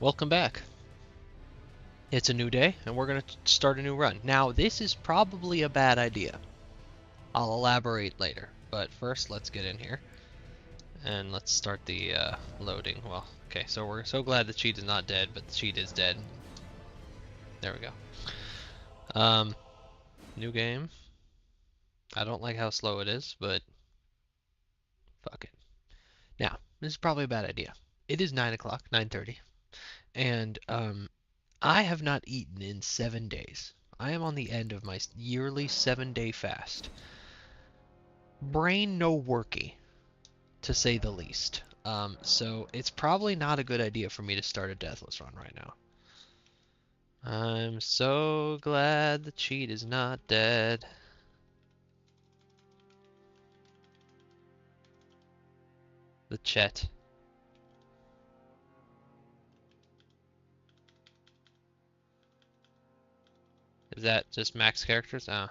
Welcome back. It's a new day, and we're going to start a new run. Now, this is probably a bad idea. I'll elaborate later, but first let's get in here. And let's start the loading. Well, okay, so we're so glad the cheat is not dead, but the cheat is dead. There we go. New game. I don't like how slow it is, but fuck it. Now, this is probably a bad idea. It is 9 o'clock, 9:30, and I have not eaten in 7 days. I am on the end of my yearly 7-day fast. Brain no worky, to say the least. So it's probably not a good idea for me to start a Deathless run right now. I'm so glad the cheat is not dead. The chat. Is that just max characters? Oh.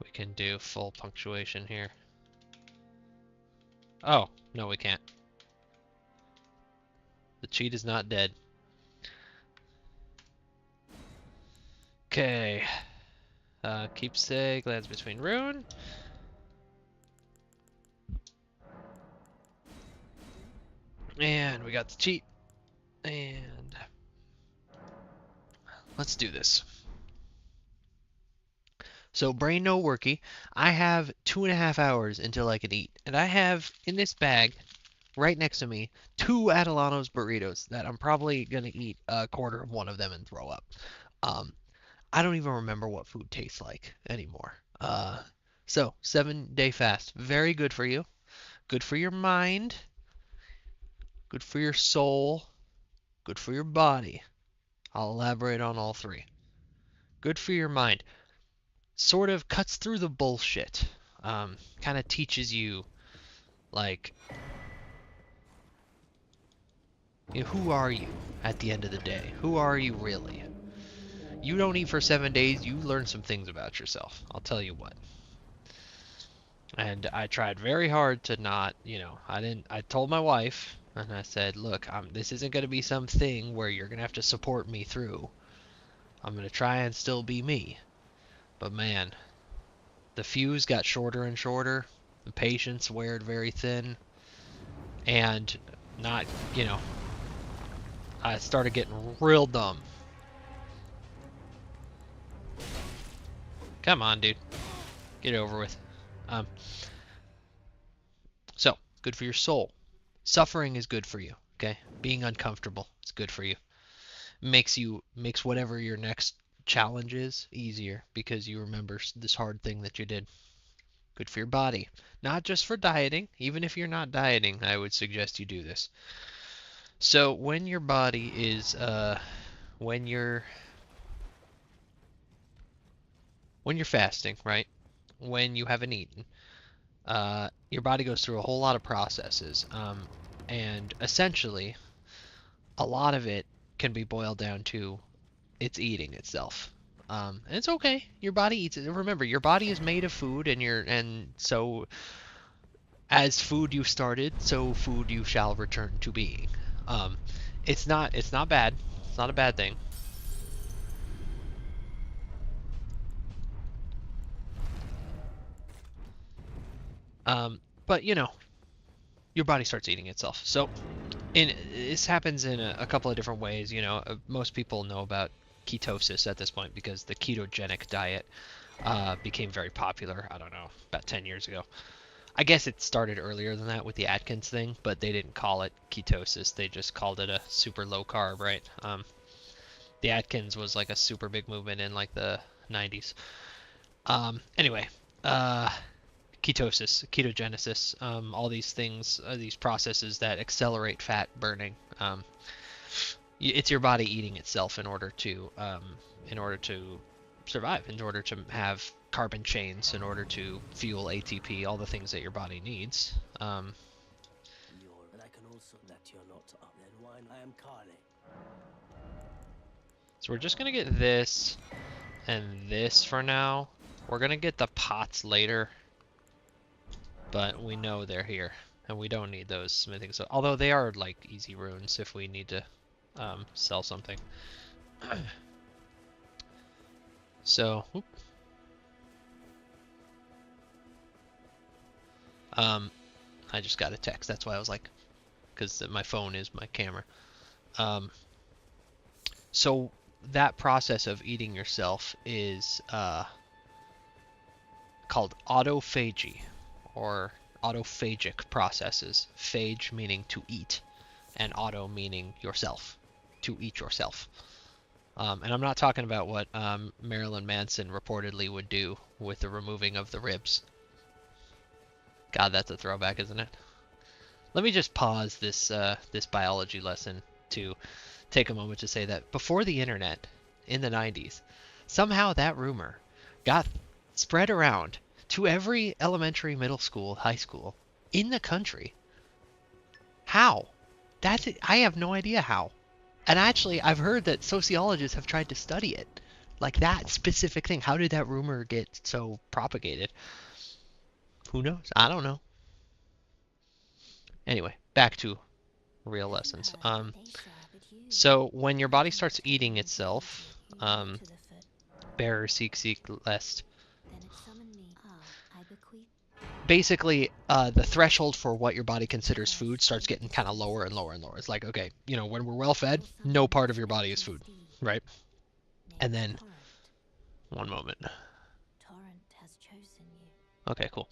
We can do full punctuation here. Oh, no we can't. The cheat is not dead. Okay. Keepsake lands between rune. And we got the cheat. And let's do this. So brain no worky. I have 2.5 hours until I can eat. And I have in this bag right next to me 2 Adelanto's burritos that I'm probably gonna eat a quarter of one of them and throw up. I don't even remember what food tastes like anymore. So 7-day fast. Very good for you. Good for your mind. Good for your soul. Good for your body. I'll elaborate on all three. Good for your mind. Sort of cuts through the bullshit. Kind of teaches you, like, who are you at the end of the day? Who are you really? You don't eat for 7 days, you learn some things about yourself. I'll tell you what. And I tried very hard to not, I told my wife, and I said, look, this isn't going to be something where you're going to have to support me through. I'm going to try and still be me. But man, the fuse got shorter and shorter. The patience weared very thin. And not, I started getting real dumb. Come on, dude. Get it over with. So, good for your soul. Suffering is good for you, okay? Being uncomfortable is good for you. Makes whatever your next challenge is easier because you remember this hard thing that you did. Good for your body. Not just for dieting. Even if you're not dieting, I would suggest you do this. So when your body is when you're fasting, right? When you haven't eaten, your body goes through a whole lot of processes, and essentially, a lot of it can be boiled down to it's eating itself. And it's okay. Your body eats it. Remember, your body is made of food, and so as food you started, so food you shall return to being. It's not bad. It's not a bad thing. But your body starts eating itself. So, this happens in a couple of different ways. Most people know about ketosis at this point because the ketogenic diet became very popular. I don't know, about 10 years ago. I guess it started earlier than that with the Atkins thing, but they didn't call it ketosis. They just called it a super low carb, right? The Atkins was like a super big movement in like the 90s. Anyway, ketosis, ketogenesis, all these things, these processes that accelerate fat burning. It's your body eating itself in order to survive, in order to have carbon chains, in order to fuel ATP, all the things that your body needs. So we're just gonna get this and this for now. We're gonna get the pots later, but we know they're here, and we don't need those smithing. So, although they are like easy runes if we need to sell something. So, I just got a text. That's why I was like, because my phone is my camera. So that process of eating yourself is called autophagy, or autophagic processes. Phage meaning to eat, and auto meaning yourself, to eat yourself. And I'm not talking about what Marilyn Manson reportedly would do with the removing of the ribs. God, that's a throwback, isn't it? Let me just pause this this biology lesson to take a moment to say that before the internet, in the 90s, somehow that rumor got spread around to every elementary, middle school, high school in the country. How? That's it. I have no idea how. And actually, I've heard that sociologists have tried to study it. Like that specific thing. How did that rumor get so propagated? Who knows? I don't know. Anyway, back to real lessons. So when your body starts eating itself, bearer seek lest. Basically, the threshold for what your body considers food starts getting kind of lower and lower and lower. It's like, okay, you know, when we're well fed, no part of your body is food, right? And then, one moment. Okay, cool.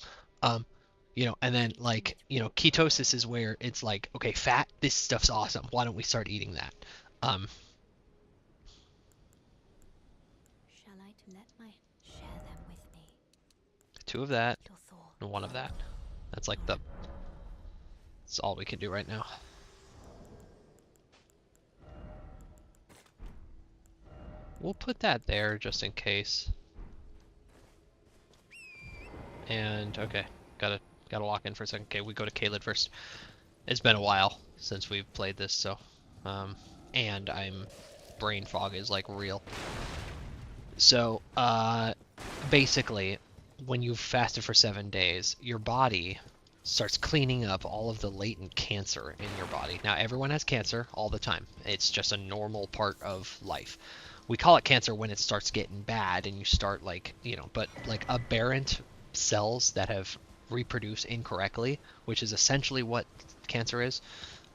You know, and then like, you know, ketosis is where it's like, okay, fat, this stuff's awesome. Why don't we start eating that? Two of that and one of that. That's like that's all we can do right now. We'll put that there just in case. And okay, gotta lock in for a second. Okay, we go to Caelid first. It's been a while since we've played this, so and brain fog is like real. So basically, when you've fasted for 7 days, your body starts cleaning up all of the latent cancer in your body. Now, everyone has cancer all the time. It's just a normal part of life. We call it cancer when it starts getting bad and you start like, you know, but like aberrant cells that have reproduced incorrectly, which is essentially what cancer is.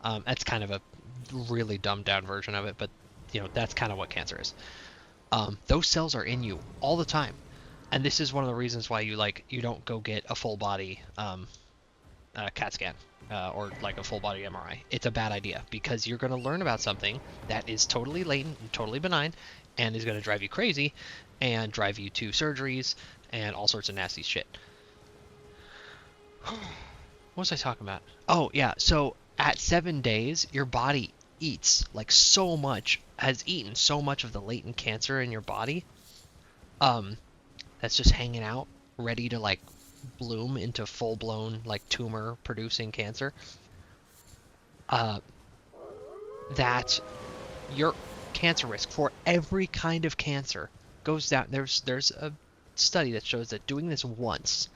That's kind of a really dumbed down version of it, but you know, that's kind of what cancer is. Those cells are in you all the time. And this is one of the reasons why you don't go get a full body CAT scan or like a full body MRI. It's a bad idea because you're going to learn about something that is totally latent and totally benign and is going to drive you crazy and drive you to surgeries and all sorts of nasty shit. What was I talking about? Oh yeah, so at 7 days your body eats like so much, has eaten so much of the latent cancer in your body that's just hanging out ready to like bloom into full-blown like tumor producing cancer, that your cancer risk for every kind of cancer goes down. There's a study that shows that doing this once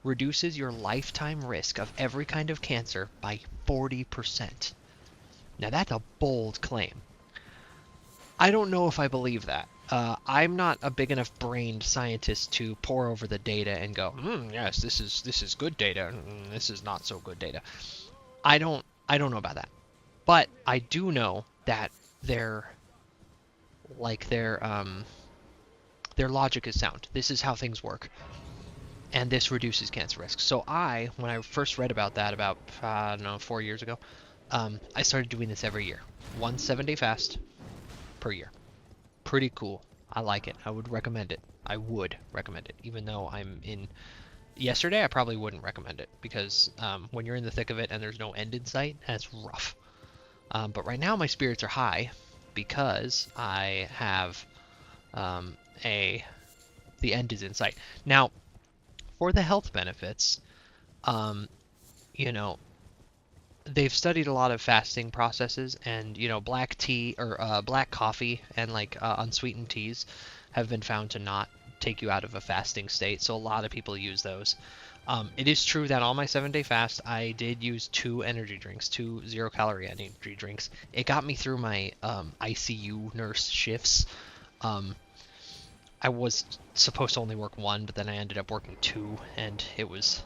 reduces your lifetime risk of every kind of cancer by 40%. Now that's a bold claim. I don't know if I believe that. I'm not a big enough brained scientist to pore over the data and go, yes, this is good data, and this is not so good data. I don't know about that. But I do know that their logic is sound. This is how things work. And this reduces cancer risk. So when I first read about that about, I don't know, 4 years ago, I started doing this every year. 1 7-day fast per year. Pretty cool. I like it. I would recommend it. I would recommend it. Even though I'm in... Yesterday, I probably wouldn't recommend it. Because when you're in the thick of it and there's no end in sight, that's rough. But right now, my spirits are high. Because I have the end is in sight. Now, for the health benefits, you know, they've studied a lot of fasting processes, and you know, black tea or black coffee and like unsweetened teas have been found to not take you out of a fasting state, so a lot of people use those. It is true that on my 7-day fast, I did use 2 energy drinks, 2 0-calorie energy drinks. It got me through my ICU nurse shifts. Um, I was supposed to only work one, but then I ended up working two, and it was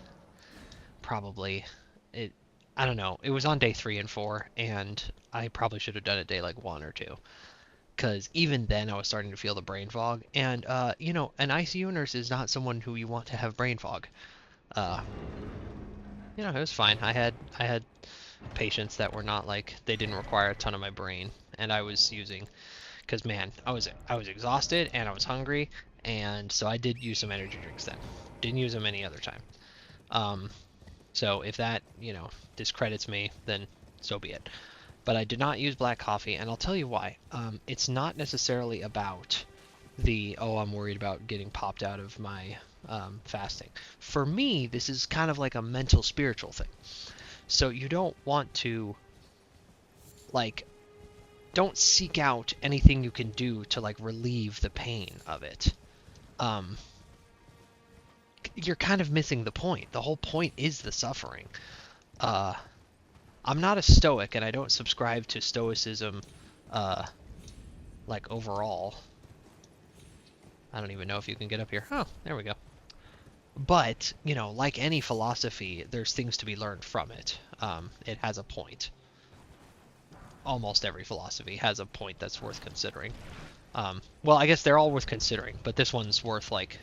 probably it. I don't know. It was on day 3 and 4, and I probably should have done it day like 1 or 2, because even then I was starting to feel the brain fog. And an ICU nurse is not someone who you want to have brain fog. Uh, it was fine. I had patients that were not like they didn't require a ton of my brain, and I was using because man, I was exhausted and I was hungry, and so I did use some energy drinks then. Didn't use them any other time. Um, so if that discredits me, then so be it. But I did not use black coffee, and I'll tell you why. It's not necessarily about I'm worried about getting popped out of my fasting. For me, this is kind of like a mental spiritual thing. So you don't want to like don't seek out anything you can do to like relieve the pain of it. Um, you're kind of missing the point. The whole point is the suffering. Uh, I'm not a stoic, and I don't subscribe to stoicism, uh, like overall. I don't even know if you can get up here. Oh, there we go. But, like any philosophy, there's things to be learned from it. It has a point. Almost every philosophy has a point that's worth considering. Well, I guess they're all worth considering, but this one's worth, like,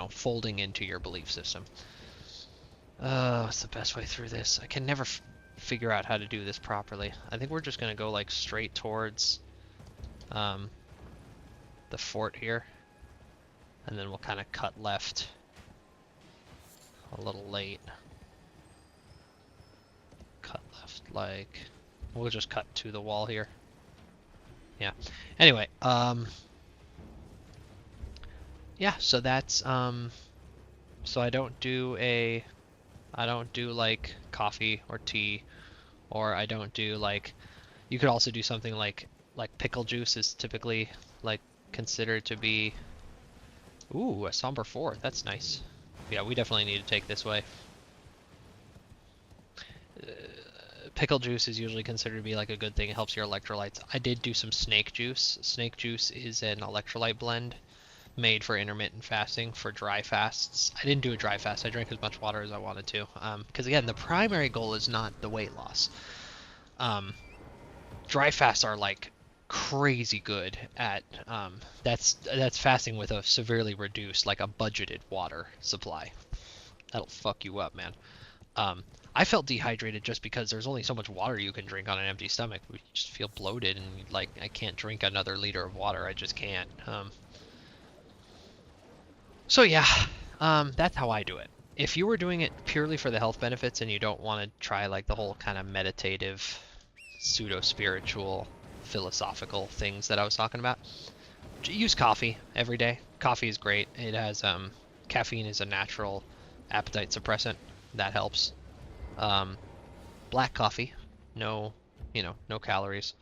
folding into your belief system. What's the best way through this? I can never figure out how to do this properly. I think we're just going to go, like, straight towards the fort here. And then we'll kind of cut left a little late. Cut left, like... We'll just cut to the wall here. Yeah. Anyway, yeah, so that's, so I don't do like coffee or tea, or I don't do like, you could also do something like pickle juice is typically like considered to be, ooh, a somber 4, that's nice. Yeah, we definitely need to take this way. Pickle juice is usually considered to be like a good thing. It helps your electrolytes. I did do some snake juice. Snake juice is an electrolyte blend made for intermittent fasting, for dry fasts. I didn't do a dry fast. I drank as much water as I wanted to. Because again, the primary goal is not the weight loss. Dry fasts are like crazy good at that's fasting with a severely reduced, like a budgeted water supply. That'll fuck you up, man. I felt dehydrated just because there's only so much water you can drink on an empty stomach. We just feel bloated, and like I can't drink another liter of water. I just can't. So yeah, that's how I do it. If you were doing it purely for the health benefits and you don't want to try like the whole kind of meditative, pseudo-spiritual, philosophical things that I was talking about, use coffee every day. Coffee is great. It has caffeine is a natural appetite suppressant. That helps. Black coffee, no calories.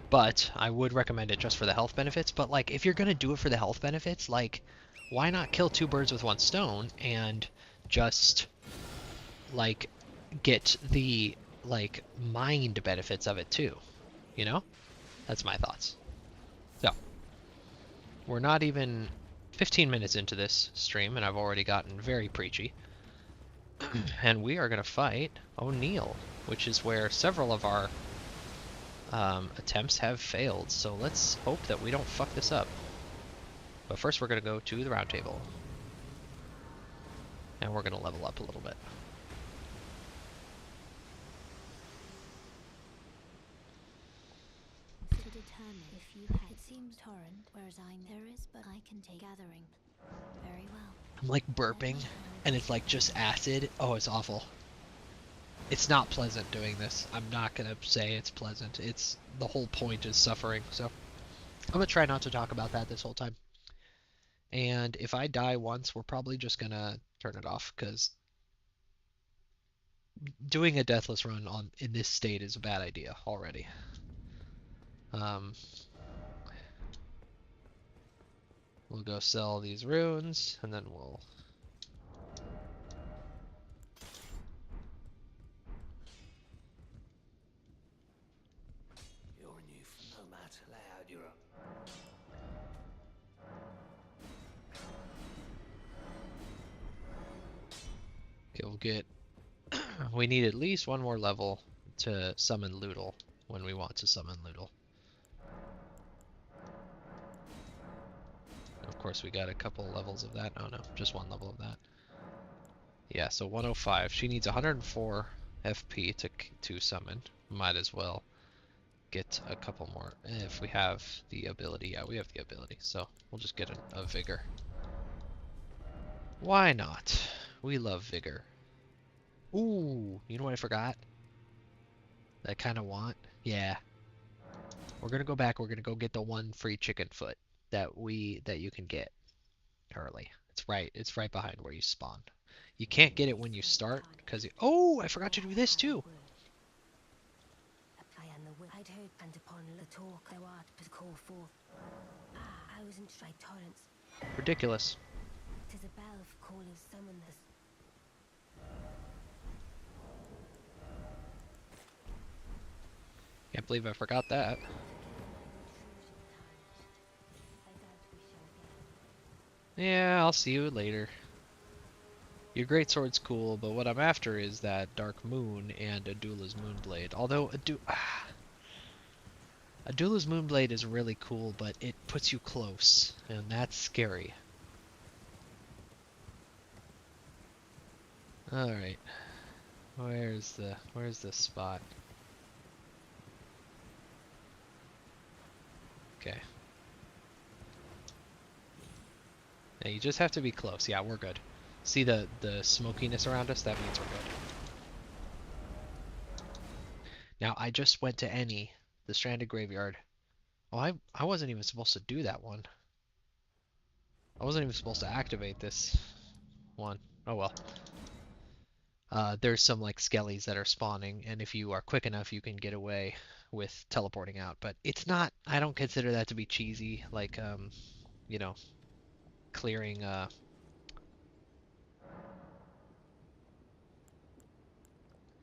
But I would recommend it just for the health benefits. But like, if you're gonna do it for the health benefits, like, why not kill 2 birds with 1 stone and just like get the like mind benefits of it too? That's my thoughts. So we're not even 15 minutes into this stream, and I've already gotten very preachy. And we are going to fight O'Neill, which is where several of our attempts have failed. So let's hope that we don't fuck this up. But first we're going to go to the round table. And we're going to level up a little bit. It seems torrent, whereas there is, but I can take gathering. Very well. I'm like burping, and it's like just acid. Oh, it's awful. It's not pleasant doing this. I'm not gonna say it's pleasant. It's the whole point is suffering. So I'm gonna try not to talk about that this whole time. And if I die once, we're probably just gonna turn it off, because doing a deathless run in this state is a bad idea already. We'll go sell these runes, and then we'll... You're new from no matter loud, you're a... Okay, we'll get... we need at least one more level to summon Loodle when we want to summon Loodle. Of course, we got a couple levels of that. Oh no, just one level of that. Yeah, so 105. She needs 104 FP to summon. Might as well get a couple more if we have the ability. Yeah, we have the ability, so we'll just get a vigor. Why not? We love vigor. Ooh, you know what I forgot? That I kind of want? Yeah. We're gonna go back. We're gonna go get the one free chicken foot that you can get early. It's right behind where you spawn. You can't get it when you start because oh, I forgot to do this too. I'd heard and upon the talk thou art to call forth. I was in straight torrents. Ridiculous. 'Tis a bell for calling summon this. Can't believe I forgot that. Yeah, I'll see you later. Your greatsword's cool, but what I'm after is that Dark Moon and Adula's Moonblade. Although Adula's Moonblade is really cool, but it puts you close, and that's scary. Alright. Where's the spot? Okay. Now you just have to be close. Yeah, we're good. See the smokiness around us? That means we're good. Now I just went to Eni, the Stranded Graveyard. Oh, I wasn't even supposed to do that one. I wasn't even supposed to activate this one. Oh well. There's some like skellies that are spawning, and if you are quick enough, you can get away with teleporting out. But it's not. I don't consider that to be cheesy. Like you know, clearing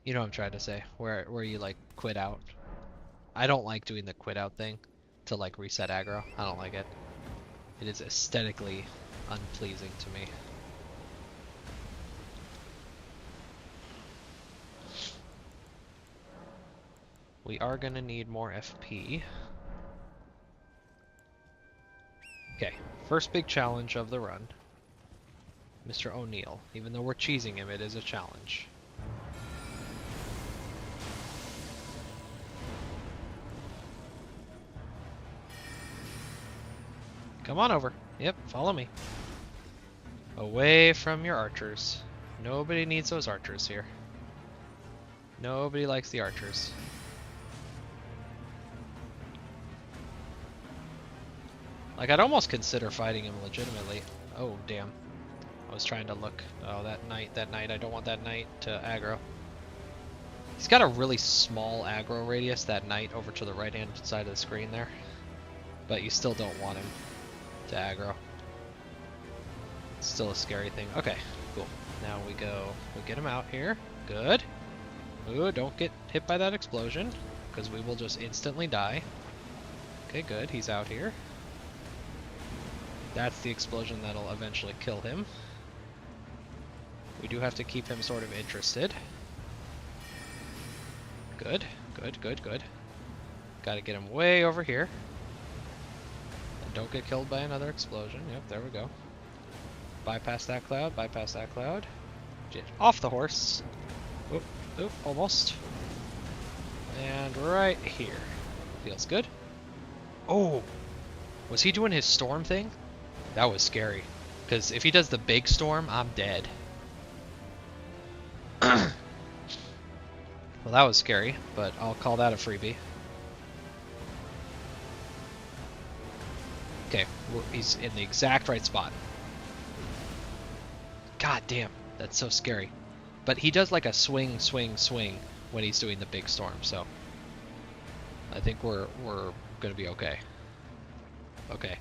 you know what I'm trying to say, where you like quit out. I don't like doing the quit out thing to like reset aggro. I don't like it. It is aesthetically unpleasing to me. We are gonna need more FP. Okay, first big challenge of the run. Mr. O'Neill. Even though we're cheesing him, it is a challenge. Come on over. Yep, follow me. Away from your archers. Nobody needs those archers here. Nobody likes the archers. Like, I'd almost consider fighting him legitimately. Oh, damn. I was trying to look. Oh, that knight, I don't want that knight to aggro. He's got a really small aggro radius, that knight over to the right-hand side of the screen there. But you still don't want him to aggro. It's still a scary thing. Okay, cool. Now we get him out here. Good. Ooh, don't get hit by that explosion, because we will just instantly die. Okay, good. He's out here. That's the explosion that'll eventually kill him. We do have to keep him sort of interested. Good, good, good, good. Gotta get him way over here. And don't get killed by another explosion. Yep, there we go. Bypass that cloud, bypass that cloud. Get off the horse. Oop, oop, almost. And right here. Feels good. Oh! Was he doing his storm thing? That was scary. Because if he does the big storm, I'm dead. Well, that was scary, but I'll call that a freebie. Okay, he's in the exact right spot. God damn, that's so scary. But he does like a swing, swing, swing when he's doing the big storm, so I think we're gonna be okay. Okay.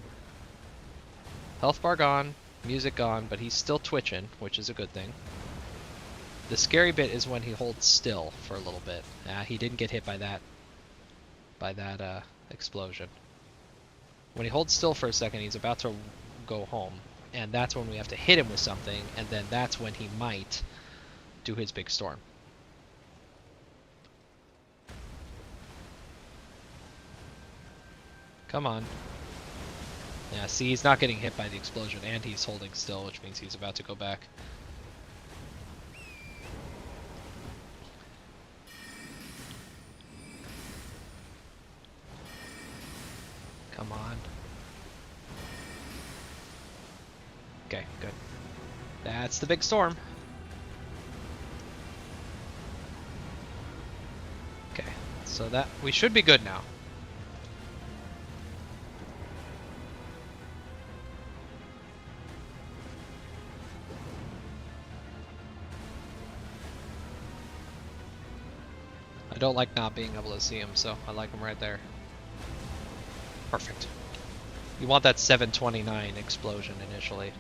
Health bar gone, music gone, but he's still twitching, which is a good thing. The scary bit is when he holds still for a little bit. He didn't get hit by that explosion. When he holds still for a second, he's about to go home, and that's when we have to hit him with something, and then that's when he might do his big storm. Come on. Yeah, see, he's not getting hit by the explosion, and he's holding still, which means he's about to go back. Come on. Okay, good. That's the big storm. Okay, so that we should be good now. I don't like not being able to see him, so I like him right there. Perfect. You want that 729 explosion initially.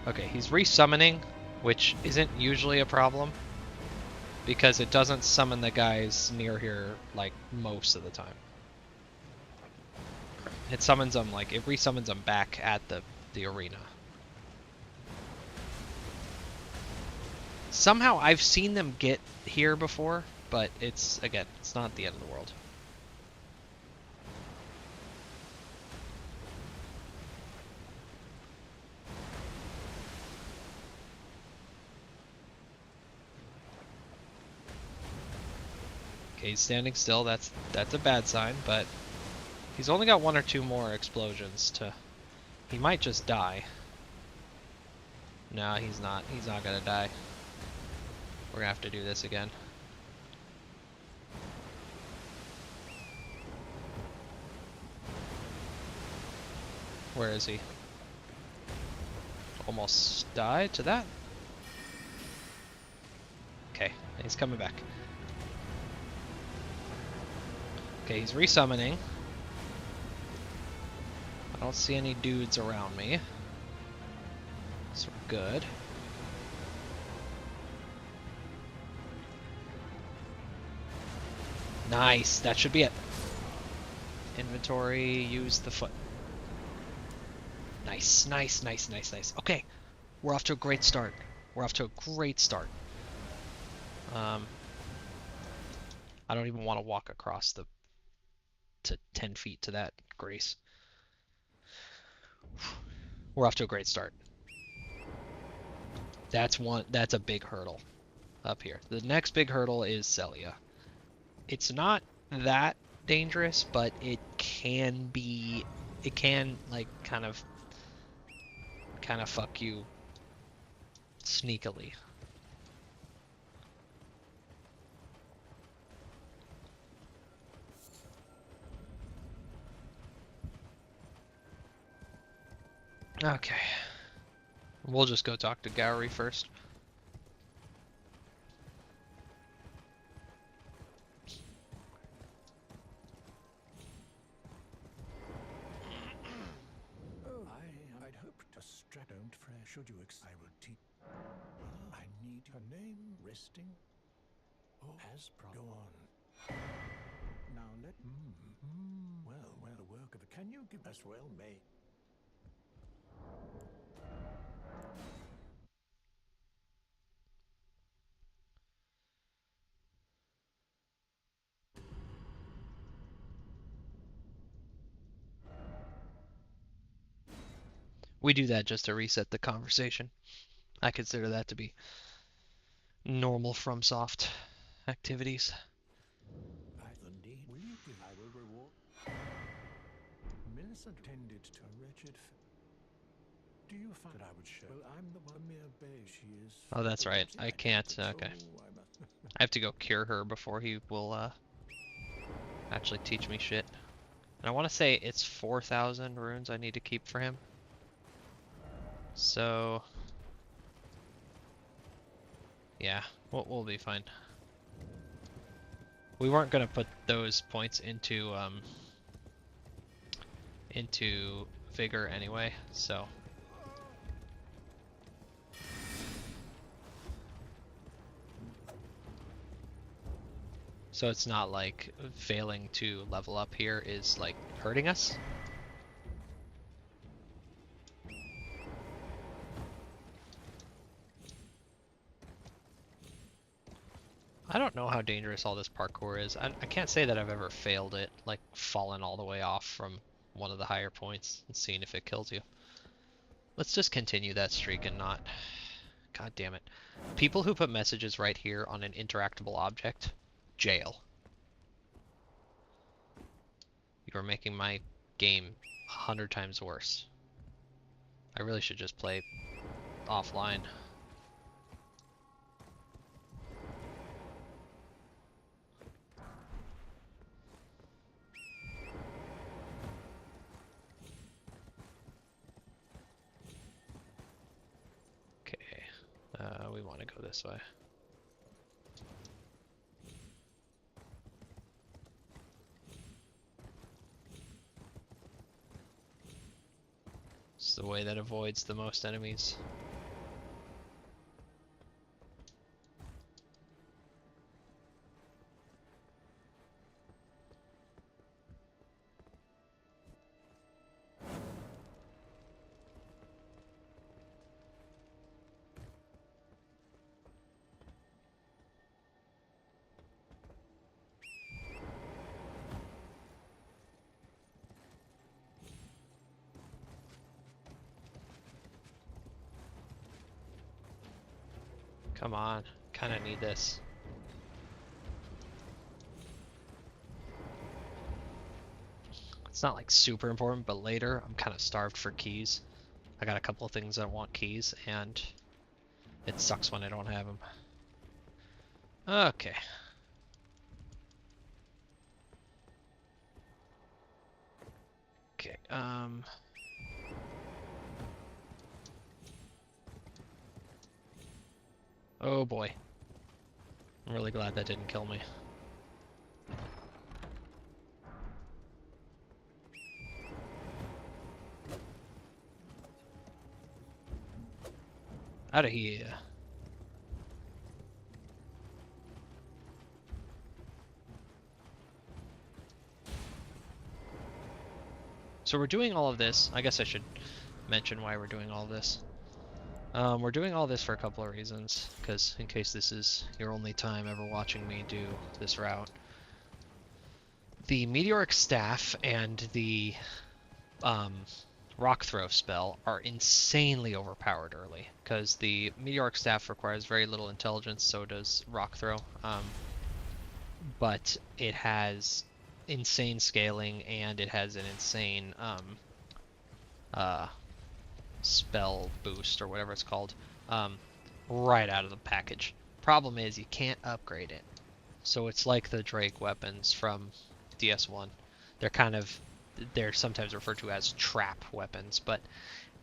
Okay, he's resummoning, which isn't usually a problem, because it doesn't summon the guys near here, like, most of the time. It summons them, like, it resummons them back at the arena. Somehow I've seen them get here before, but it's, again, it's not the end of the world. Okay, he's standing still. That's a bad sign, but he's only got 1 or 2 more explosions to... He might just die. No, he's not. He's not gonna die. We're gonna have to do this again. Where is he? Almost died to that. Okay, he's coming back. Okay, he's resummoning. I don't see any dudes around me. So we're good. Nice, that should be it. Inventory, use the foot. Nice, nice, nice, nice, nice. Okay, we're off to a great start. We're off to a great start. I don't even want to walk across to 10 feet to that grace. We're off to a great start. That's a big hurdle up here. The next big hurdle is Celia. It's not that dangerous, but it can like kind of fuck you sneakily. Okay. We'll just go talk to Gowry first. I'd hoped to don't fresh. Should you I will teach. I need her name resting. Oh, as go on. Now let well, the work of it. Can you give us well made? We do that just to reset the conversation. I consider that to be normal FromSoft activities. Will you give? I will reward. Millicent tended to a wretched. Do you find that I would show? Well, I'm the one mere babe. She is. Oh, that's right. I can't. Okay. I have to go cure her before he will actually teach me shit. And I want to say it's 4,000 runes I need to keep for him. So yeah, we'll be fine. We weren't gonna put those points into vigor anyway, so. So it's not like failing to level up here is like hurting us. I don't know how dangerous all this parkour is. I can't say that I've ever failed it, like fallen all the way off from one of the higher points and seeing if it kills you. Let's just continue that streak and not... God damn it. People who put messages right here on an interactable object, jail. You are making my game 100 times worse. I really should just play offline. Okay, we want to go this way. It's the way that avoids the most enemies. Come on, kinda need this. It's not like super important, but later I'm kind of starved for keys. I got a couple of things that want keys, and it sucks when I don't have them. Okay. Okay, oh boy. I'm really glad that didn't kill me. Out of here. So we're doing all of this. I guess I should mention why we're doing all this. We're doing all this for a couple of reasons, because in case this is your only time ever watching me do this route. The Meteoric Staff and the Rock Throw spell are insanely overpowered early, because the Meteoric Staff requires very little intelligence, so does Rock Throw. But it has insane scaling, and it has an insane spell boost, or whatever it's called, right out of the package. Problem is, you can't upgrade it. So it's like the Drake weapons from DS1. They're sometimes referred to as trap weapons, but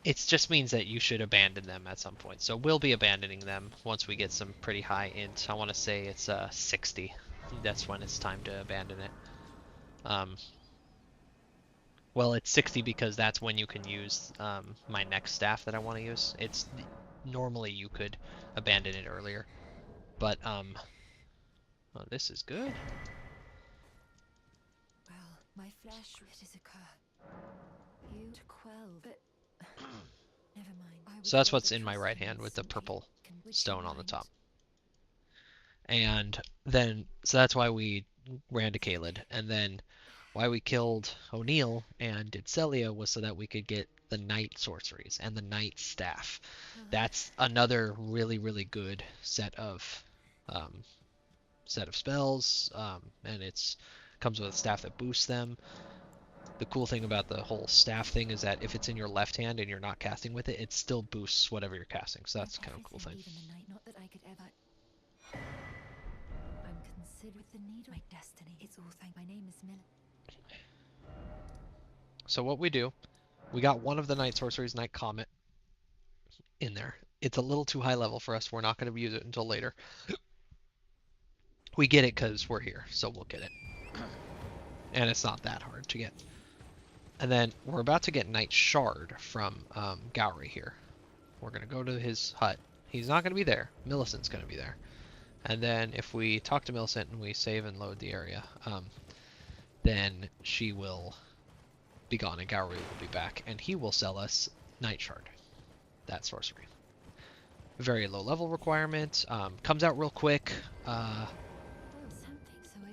it just means that you should abandon them at some point. So we'll be abandoning them once we get some pretty high int. I want to say it's 60. That's when it's time to abandon it. Well, it's 60 because that's when you can use my next staff that I want to use. It's normally you could abandon it earlier, but oh, this is good. Well, my flesh, it is a curse. You to quell, but never mind. So that's what's in my right hand with the purple stone on the top. And then, so that's why we ran to Caelid, and then why we killed O'Neill and did Celia was so that we could get the Night Sorceries and the Night Staff. That's another really, really good set of spells, and it's comes with a staff that boosts them. The cool thing about the whole staff thing is that if it's in your left hand and you're not casting with it, it still boosts whatever you're casting. So that's kind of a cool thing. Not that I could ever. I'm considered the need of my destiny. It's all thank my name is Miller. So what we do, we got one of the Night Sorceries, Night Comet, in there. It's a little too high level for us. We're not going to use it until later. We get it because we're here, so we'll get it. And it's not that hard to get. And then we're about to get Night Shard from Gowry here. We're going to go to his hut. He's not going to be there. Millicent's going to be there. And then if we talk to Millicent and we save and load the area, then she will be gone and Gowry will be back. And he will sell us Night Shard. That sorcery. Very low level requirement. Comes out real quick.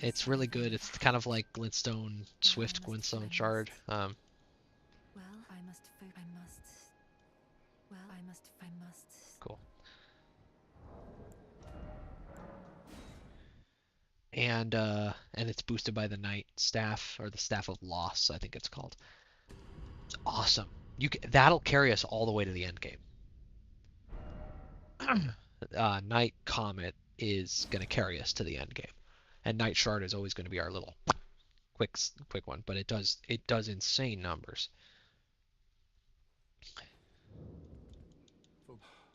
It's really good. It's kind of like Glintstone, Swift Glintstone Shard. Well, I must. Cool. And it's boosted by the Night Staff, or the Staff of Loss, I think it's called. It's awesome. That'll carry us all the way to the end game. Night Comet is going to carry us to the end game, and Night Shard is always going to be our little quick one, but it does insane numbers.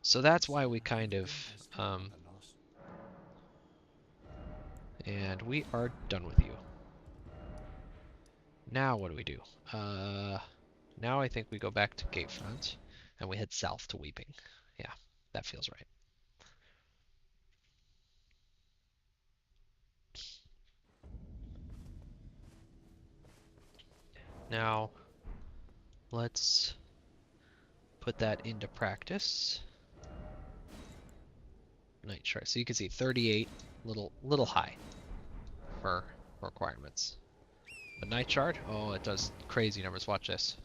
So that's why we kind of and we are done with you. Now what do we do? Now I think we go back to Gatefront and we head south to Weeping. Yeah, that feels right. Now, let's put that into practice. Night Shard. So you can see 38, little high for requirements. But Night Shard, oh, it does crazy numbers. Watch this.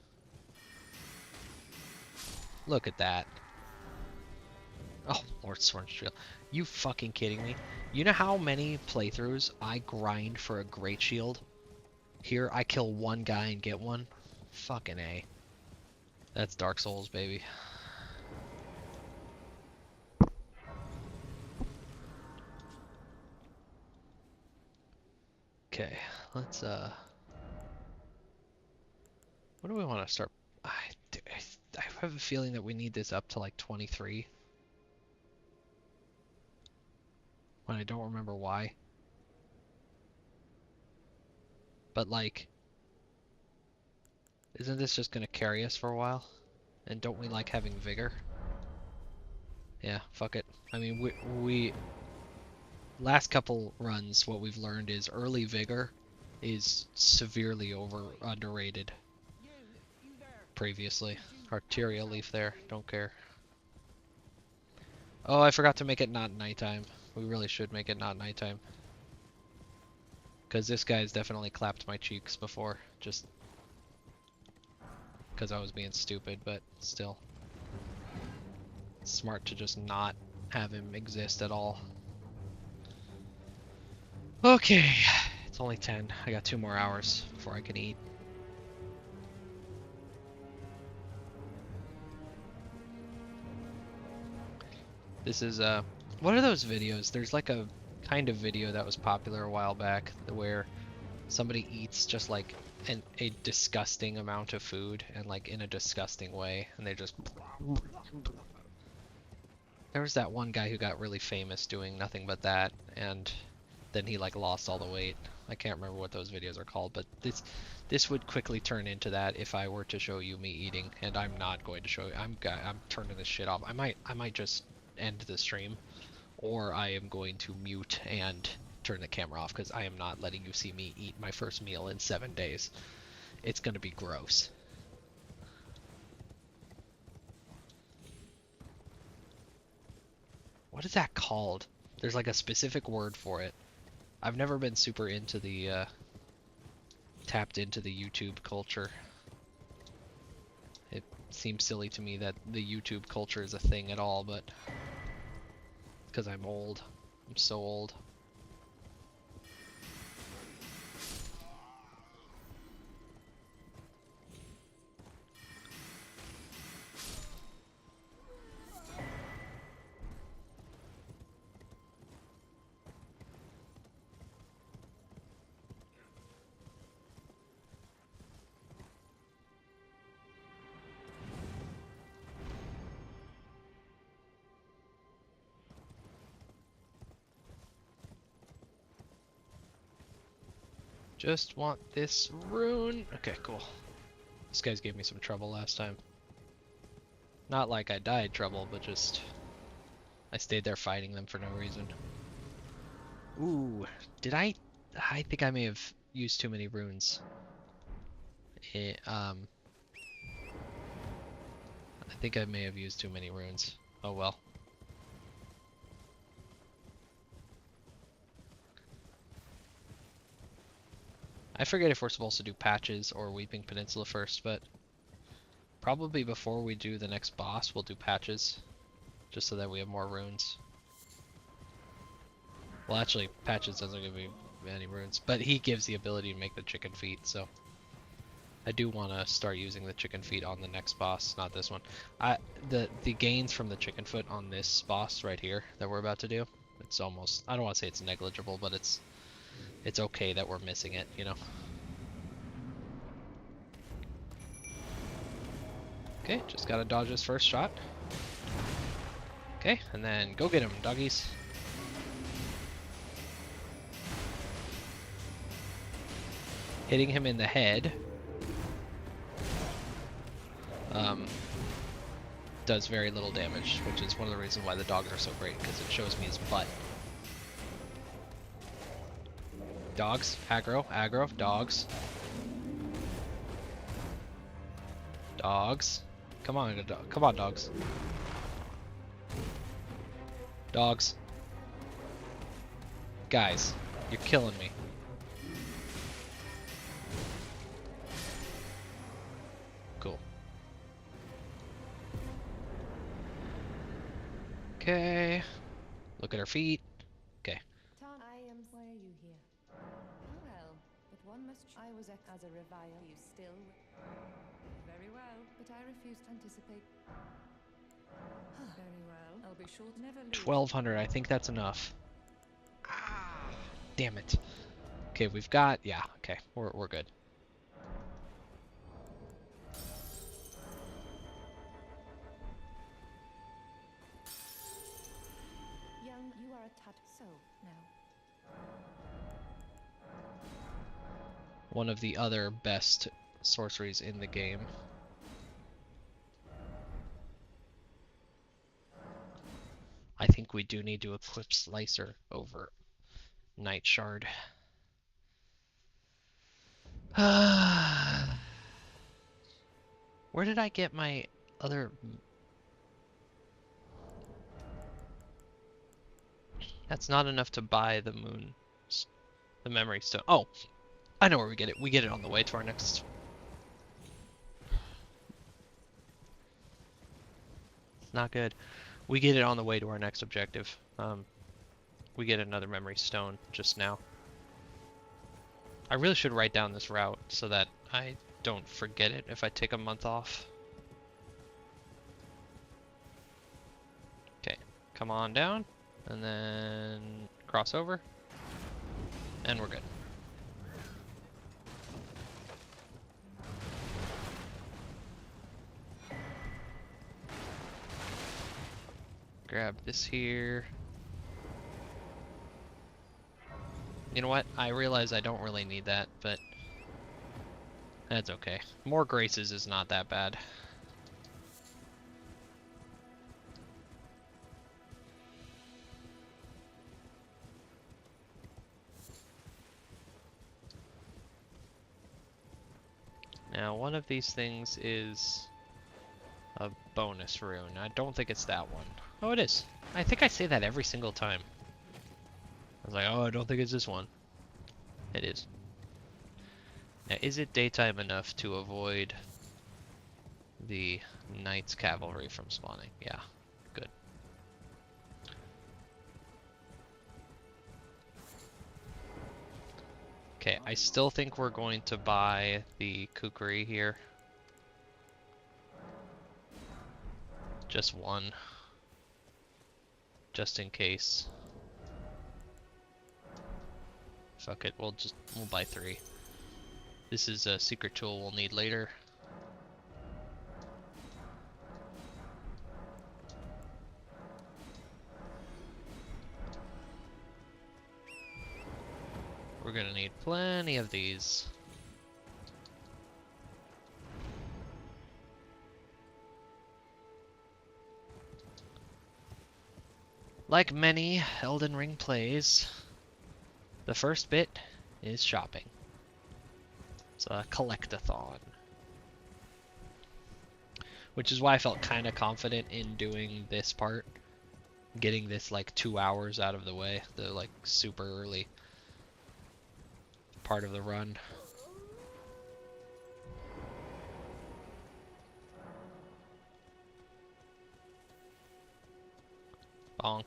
Look at that. Oh, Lord Swordshield. You fucking kidding me? You know how many playthroughs I grind for a Great Shield? Here, I kill one guy and get one. Fucking A. That's Dark Souls, baby. Okay, let's, what do we want to start? I have a feeling that we need this up to like 23. When I don't remember why. But like, isn't this just gonna carry us for a while? And don't we like having vigor? Yeah, fuck it. I mean, we last couple runs, what we've learned is early vigor is severely underrated. Previously, Arterial Leaf there. Don't care. Oh, I forgot to make it not nighttime. We really should make it not nighttime. Because this guy's definitely clapped my cheeks before, just because I was being stupid, but still. It's smart to just not have him exist at all. Okay, it's only 10. I got 2 more hours before I can eat. This is, what are those videos? There's like a kind of video that was popular a while back where somebody eats just like a disgusting amount of food and like in a disgusting way, and they just... There was that one guy who got really famous doing nothing but that, and then he like lost all the weight. I can't remember what those videos are called, but this would quickly turn into that if I were to show you me eating, and I'm not going to show you. I'm turning this shit off. I might just end the stream, or I am going to mute and turn the camera off because I am not letting you see me eat my first meal in 7 days. It's gonna be gross. What is that called? There's like a specific word for it. I've never been super into the tapped into the YouTube culture. It seems silly to me that the YouTube culture is a thing at all, but because I'm old. I'm so old. Just want this rune. Okay, cool. These guys gave me some trouble last time. Not like I died trouble, but just I stayed there fighting them for no reason. Ooh, did I think I may have used too many runes. I think I may have used too many runes. Oh well. I forget if we're supposed to do Patches or Weeping Peninsula first, but probably before we do the next boss, we'll do Patches, just so that we have more runes. Well, actually, Patches doesn't give me any runes, but he gives the ability to make the chicken feet, so I do want to start using the chicken feet on the next boss, not this one. The gains from the chicken foot on this boss right here that we're about to do, it's almost, I don't want to say it's negligible, but it's okay that we're missing it, you know. Okay, just gotta dodge his first shot. Okay, and then go get him, doggies. Hitting him in the head does very little damage, which is one of the reasons why the dogs are so great, because it shows me his butt. Dogs, aggro, aggro, dogs. Dogs. Come on, come on, dogs. Dogs. Guys, you're killing me. Cool. Okay. Look at her feet. Okay. I am. Why are you here? Oh well, but one must. I was as a revile. You still. Very well, but I refuse to anticipate. Very well. I'll be sure to never lose. 1200. I think that's enough. Ah, damn it. Okay, we've got. Yeah. Okay, we're good. Young, you are a tut. So now. One of the other best sorceries in the game. I think we do need to equip Slicer over Night Shard. Where did I get my other... That's not enough to buy the the memory stone. Oh, I know where we get it. We get it on the way to our next... It's not good. We get it on the way to our next objective. We get another memory stone just now. I really should write down this route so that I don't forget it if I take a month off. Okay, come on down, and then cross over, and we're good. Grab this here. You know what? I realize I don't really need that, but that's okay. More graces is not that bad. Now, one of these things is a bonus rune. I don't think it's that one. Oh, it is. I think I say that every single time. I was like, oh, I don't think it's this one. It is. Now, is it daytime enough to avoid the Knight's Cavalry from spawning? Yeah, good. Okay, I still think we're going to buy the Kukri here. Just one. Just in case. Fuck it, we'll buy 3. This is a secret tool we'll need later. We're gonna need plenty of these. Like many Elden Ring plays, the first bit is shopping. It's a collect-a-thon. Which is why I felt kind of confident in doing this part. Getting this like 2 hours out of the way. The like super early part of the run. Bonk.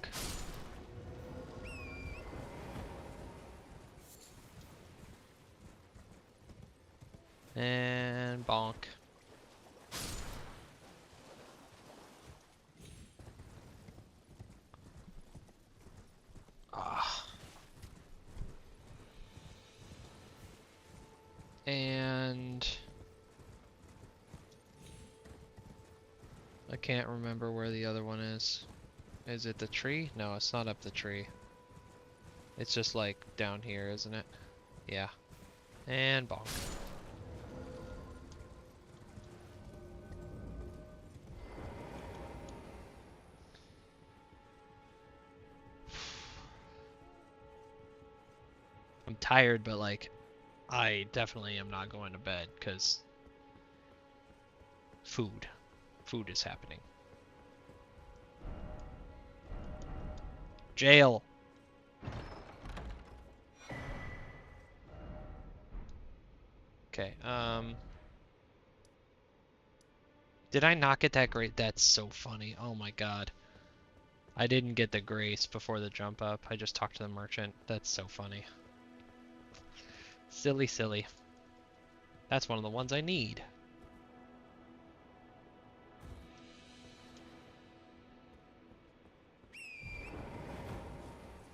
And bonk. Ah. And I can't remember where the other one is. Is it the tree? No, it's not up the tree. It's just like down here, isn't it? Yeah. And bonk. I'm tired, but like, I definitely am not going to bed because food. Food is happening. Jail. Okay, did I not get that great? That's so funny. Oh my god. I didn't get the grace before the jump up. I just talked to the merchant. That's so funny. Silly, silly. That's one of the ones I need.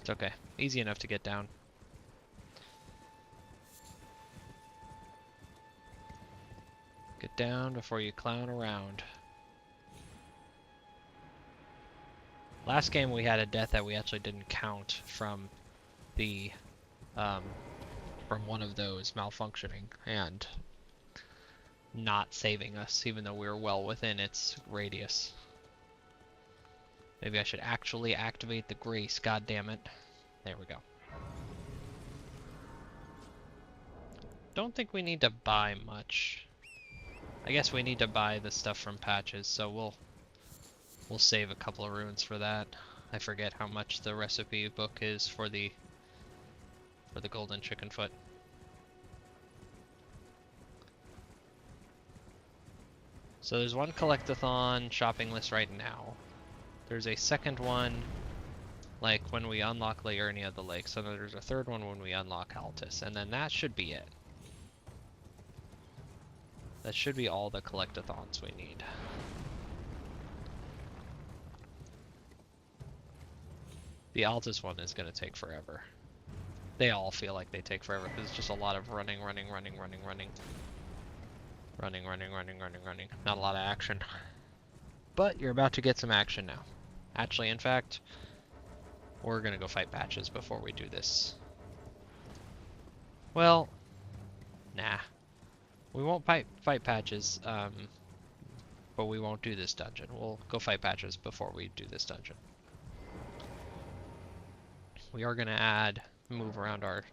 It's okay. Easy enough to get down. Get down before you clown around. Last game we had a death that we actually didn't count from the from one of those malfunctioning and not saving us, even though we were well within its radius. Maybe I should actually activate the grace, god damn it. There we go. Don't think we need to buy much. I guess we need to buy the stuff from patches, so we'll save a couple of runes for that. I forget how much the recipe book is for the golden chicken foot. So there's one collectathon shopping list right now. There's a second one, like when we unlock Liurnia of the Lake. So there's a third one when we unlock Altus, and then that should be it. That should be all the collectathons we need. The Altus one is going to take forever. They all feel like they take forever because it's just a lot of running. Not a lot of action. But you're about to get some action now. Actually, in fact, we're going to go fight patches before we do this. Well, nah. We won't fight patches, but we won't do this dungeon. We'll go fight patches before we do this dungeon. We are going to move around our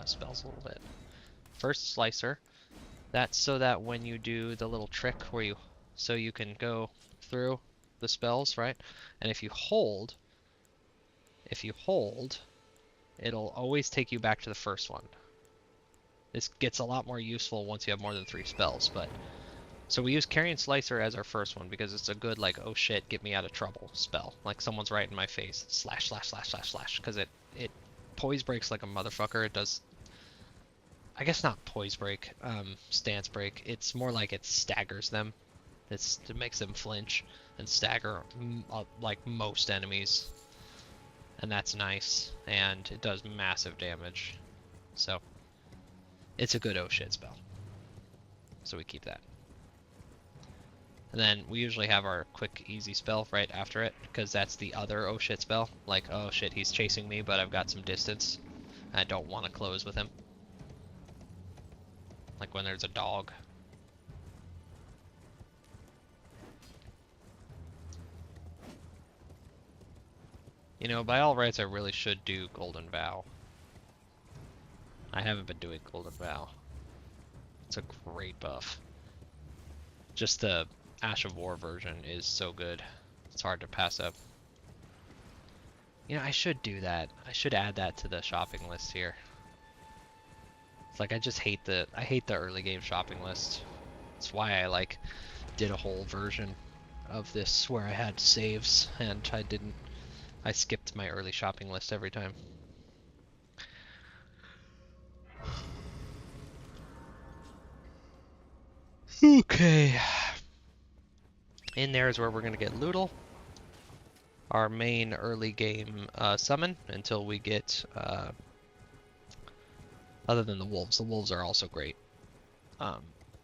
spells a little bit. First, Slicer. That's so that when you do the little trick where you can go through the spells, right? And if you hold, it'll always take you back to the first one. This gets a lot more useful once you have more than 3 spells, but so we use Carrion Slicer as our first one because it's a good like oh shit get me out of trouble spell. Like someone's right in my face, slash because it poise breaks like a motherfucker. It does, I guess not poise break, stance break. It's more like it staggers them. It makes them flinch and stagger like most enemies, and that's nice. And it does massive damage, so it's a good oh shit spell. So we keep that. And then we usually have our quick easy spell right after it, because that's the other oh shit spell. Like, oh shit, he's chasing me, but I've got some distance. I don't want to close with him. Like when there's a dog. You know, by all rights, I really should do Golden Vow. I haven't been doing Golden Vow. It's a great buff. Just the Ash of War version is so good. It's hard to pass up. You know, I should do that. I should add that to the shopping list here. It's like I just hate the early game shopping list. That's why I like did a whole version of this where I had saves and I skipped my early shopping list every time. Okay. In there is where we're gonna get Loodle, our main early game summon, until we get other than the wolves. The wolves are also great.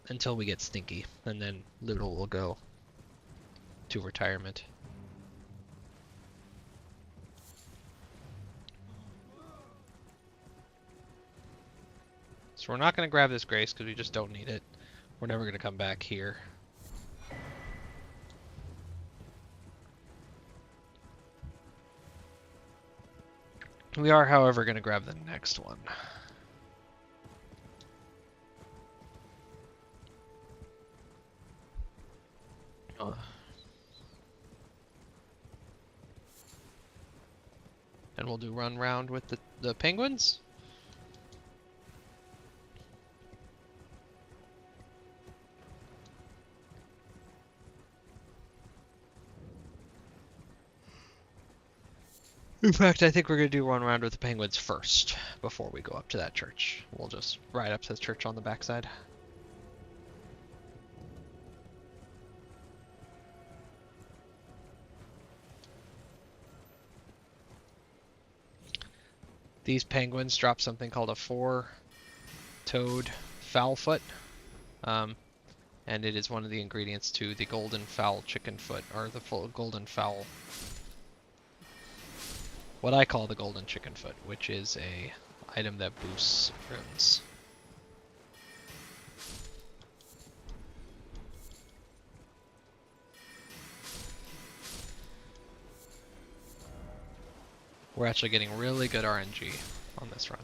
Until we get Stinky, and then Loodle will go to retirement. So we're not going to grab this Grace because we just don't need it. We're never going to come back here. We are, however, going to grab the next one. And we'll do run round with the penguins. In fact, I think we're going to do run around with the penguins first, before we go up to that church. We'll just ride up to the church on the backside. These penguins drop something called a 4-toed fowlfoot, and it is one of the ingredients to the golden fowl chicken foot, or the full golden fowl. What I call the golden chicken foot, which is a item that boosts runes. We're actually getting really good RNG on this run.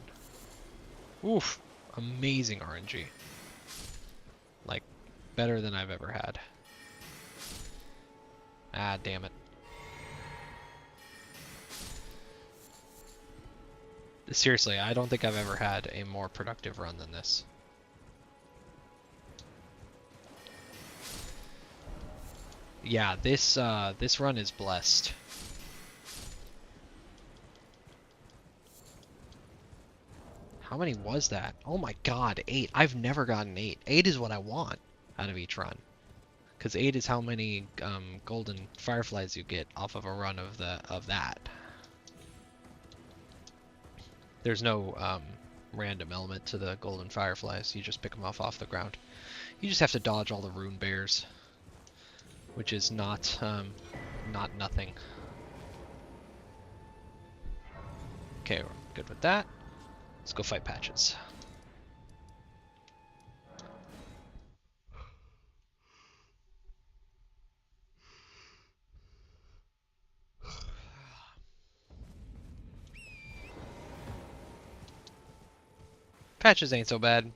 Oof, amazing RNG. Like, better than I've ever had. Ah, damn it. Seriously, I don't think I've ever had a more productive run than this. Yeah, this run is blessed. How many was that? Oh my god, 8. I've never gotten 8. 8 is what I want out of each run. Because 8 is how many golden fireflies you get off of a run of that. There's no random element to the golden fireflies. You just pick them off the ground. You just have to dodge all the rune bears, which is not nothing. Okay, we're good with that. Let's go fight Patches. Patches ain't so bad.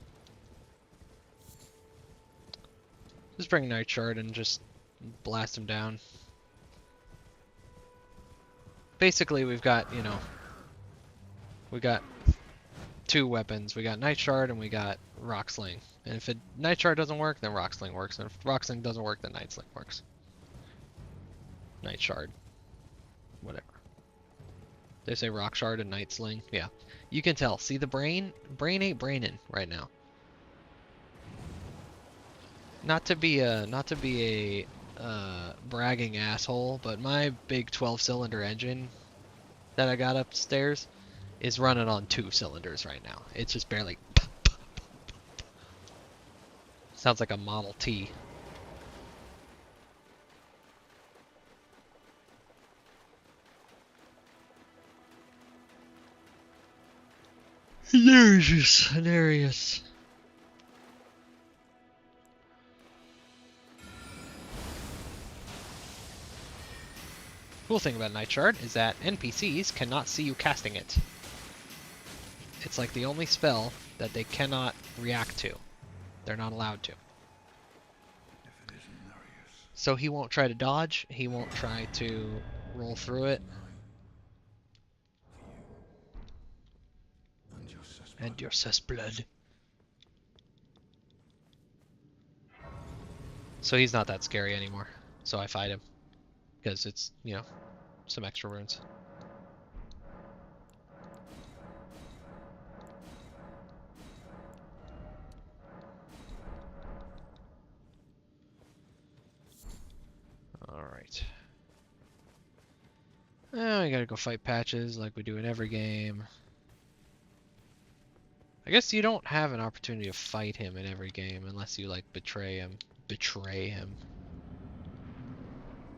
Just bring Night Shard and just blast him down. Basically, we've got, you know, we got 2 weapons. We got Night Shard and we got Rock Sling. And if Night Shard doesn't work, then Rock Sling works. And if Rock Sling doesn't work, then Night Sling works. Night Shard. Whatever. They say Rock Shard and Night Sling. Yeah. You can tell. See the brain? Brain ain't braining right now. Not to be a bragging asshole, but my big 12-cylinder engine that I got upstairs is running on 2 cylinders right now. It's just barely sounds like a Model T. There's just hilarious. Cool thing about Night Shard is that NPCs cannot see you casting it. It's like the only spell that they cannot react to. They're not allowed to. If it isn't Narius. So he won't try to dodge, he won't try to roll through it. And your sister. And your sus blood. So he's not that scary anymore. So I fight him. Because it's, you know, some extra runes. Alright. Now we gotta go fight Patches like we do in every game. I guess you don't have an opportunity to fight him in every game unless you, like, betray him. Betray him.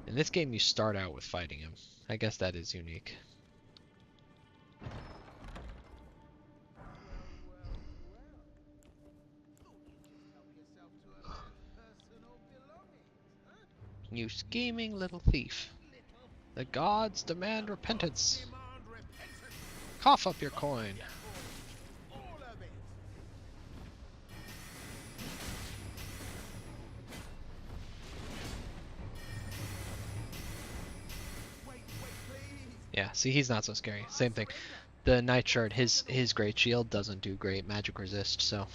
In this game, you start out with fighting him. I guess that is unique. You scheming little thief. The gods demand repentance. Cough up your coin. Yeah, see, he's not so scary. Same thing. The Night Shard, his Great Shield doesn't do great magic resist, so...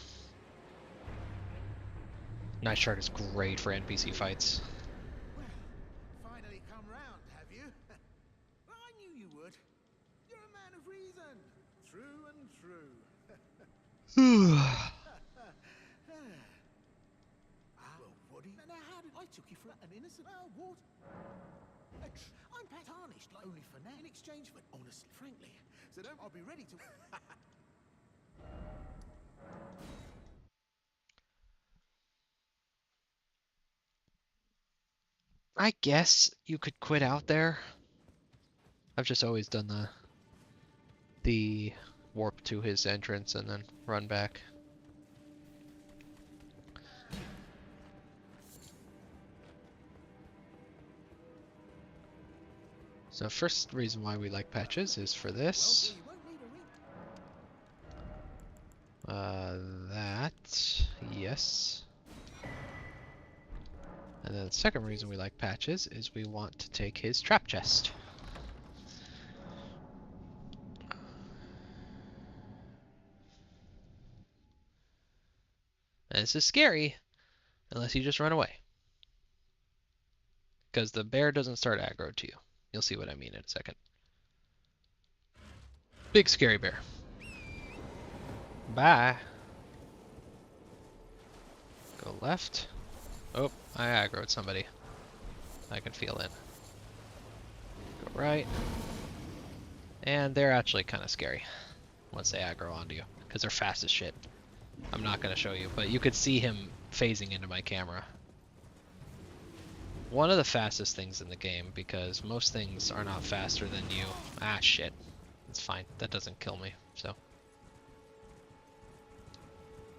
Night Shard is great for NPC fights. Well, finally come round, have you? Well, I knew you would. You're a man of reason. True and true. Well, what do you... Now, how did I took you for an innocent... what? I'm tarnished, like, only for now, in exchange for... Honestly, frankly. So don't... I'll be ready to... I guess you could quit out there. I've just always done the warp to his entrance and then run back. So first reason why we like Patches is for this. Well, you won't need a ring. That, yes. And then the second reason we like Patches is we want to take his trap chest. And this is scary unless you just run away. Because the bear doesn't start aggro to you. You'll see what I mean in a second. Big scary bear. Bye. Go left. Oh, I aggroed somebody. I can feel it. Go right. And they're actually kind of scary once they aggro onto you. Because they're fast as shit. I'm not going to show you, but you could see him phasing into my camera. One of the fastest things in the game, because most things are not faster than you. Ah, shit. It's fine. That doesn't kill me, so.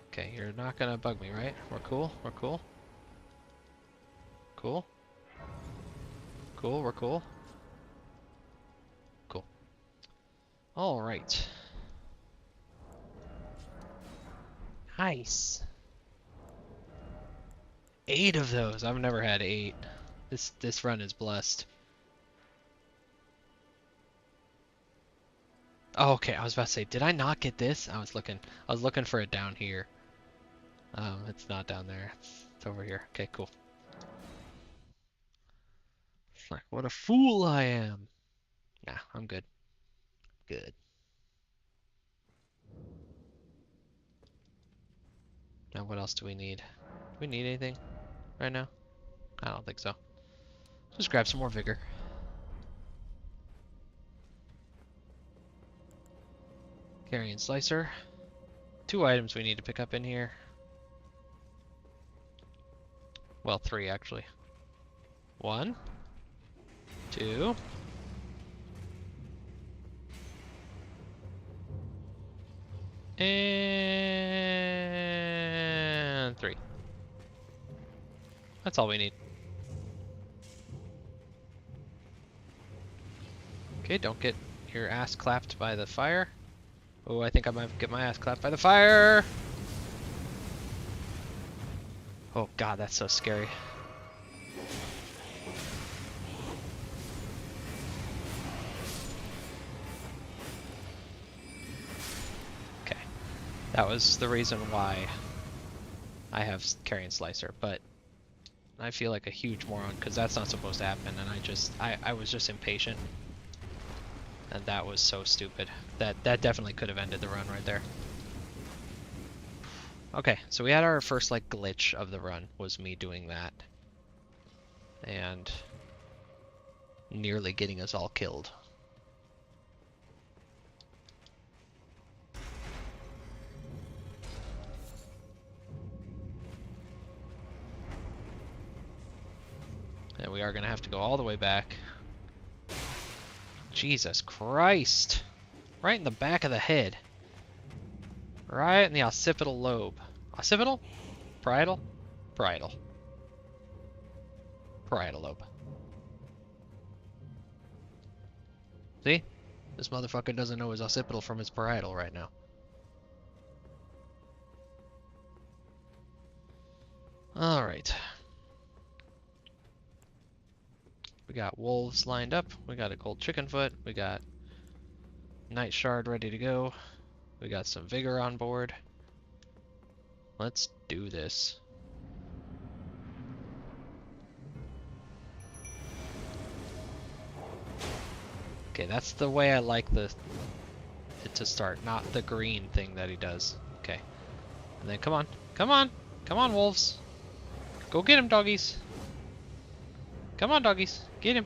Okay, you're not gonna bug me, right? We're cool? We're cool? Cool? Cool, we're cool? Cool. Alright. Nice. 8 of those. I've never had 8. This run is blessed. Oh, okay, I was about to say, did I not get this? I was looking for it down here. It's not down there. It's over here. Okay, cool. It's like, what a fool I am. Nah, I'm good. Good. Now, what else do we need? Do we need anything right now? I don't think so. Just grab some more vigor. Carrion Slicer. 2 items we need to pick up in here. Well, 3 actually. 1, 2. And 3. That's all we need. Okay, don't get your ass clapped by the fire. Oh, I think I might get my ass clapped by the fire! Oh god, that's so scary. Okay. That was the reason why I have Carrion Slicer, but I feel like a huge moron because that's not supposed to happen, and I was just impatient. And that was so stupid. That definitely could have ended the run right there. Okay, so we had our first like glitch of the run, was me doing that. And nearly getting us all killed. And we are gonna have to go all the way back. Jesus Christ! Right in the back of the head. Right in the occipital lobe. Occipital? Parietal? Parietal. Parietal lobe. See? This motherfucker doesn't know his occipital from his parietal right now. Alright. We got wolves lined up. We got a cold chicken foot. We got Night Shard ready to go. We got some vigor on board. Let's do this. Okay, that's the way I like it to start, not the green thing that he does. Okay. And then come on. Come on! Come on, wolves! Go get him, doggies! Come on, doggies! Get him!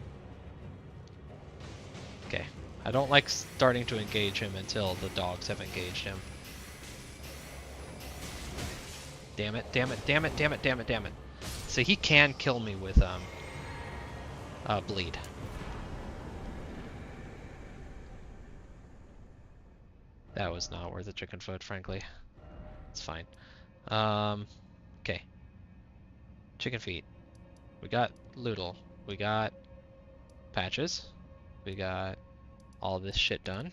Okay. I don't like starting to engage him until the dogs have engaged him. Damn it, damn it, damn it, damn it, damn it, damn it. So he can kill me with bleed. That was not worth a chicken foot, frankly. It's fine. Okay. Chicken feet. We got Loodle. We got Patches. We got all this shit done.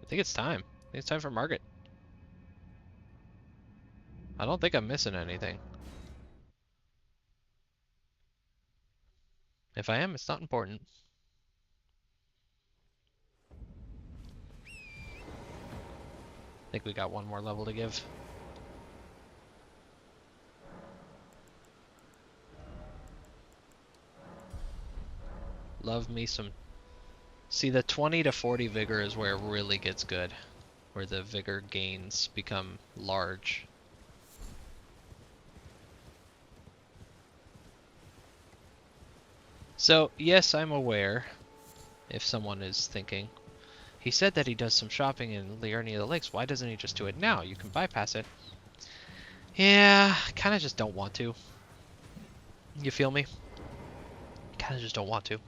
I think it's time. I think it's time for Margaret. I don't think I'm missing anything. If I am, it's not important. I think we got one more level to give. Love me some... See, the 20 to 40 vigor is where it really gets good. Where the vigor gains become large. So, yes, I'm aware, if someone is thinking, he said that he does some shopping in Liurnia of the Lakes. Why doesn't he just do it now? You can bypass it. Yeah, I kind of just don't want to. You feel me? Kind of just don't want to.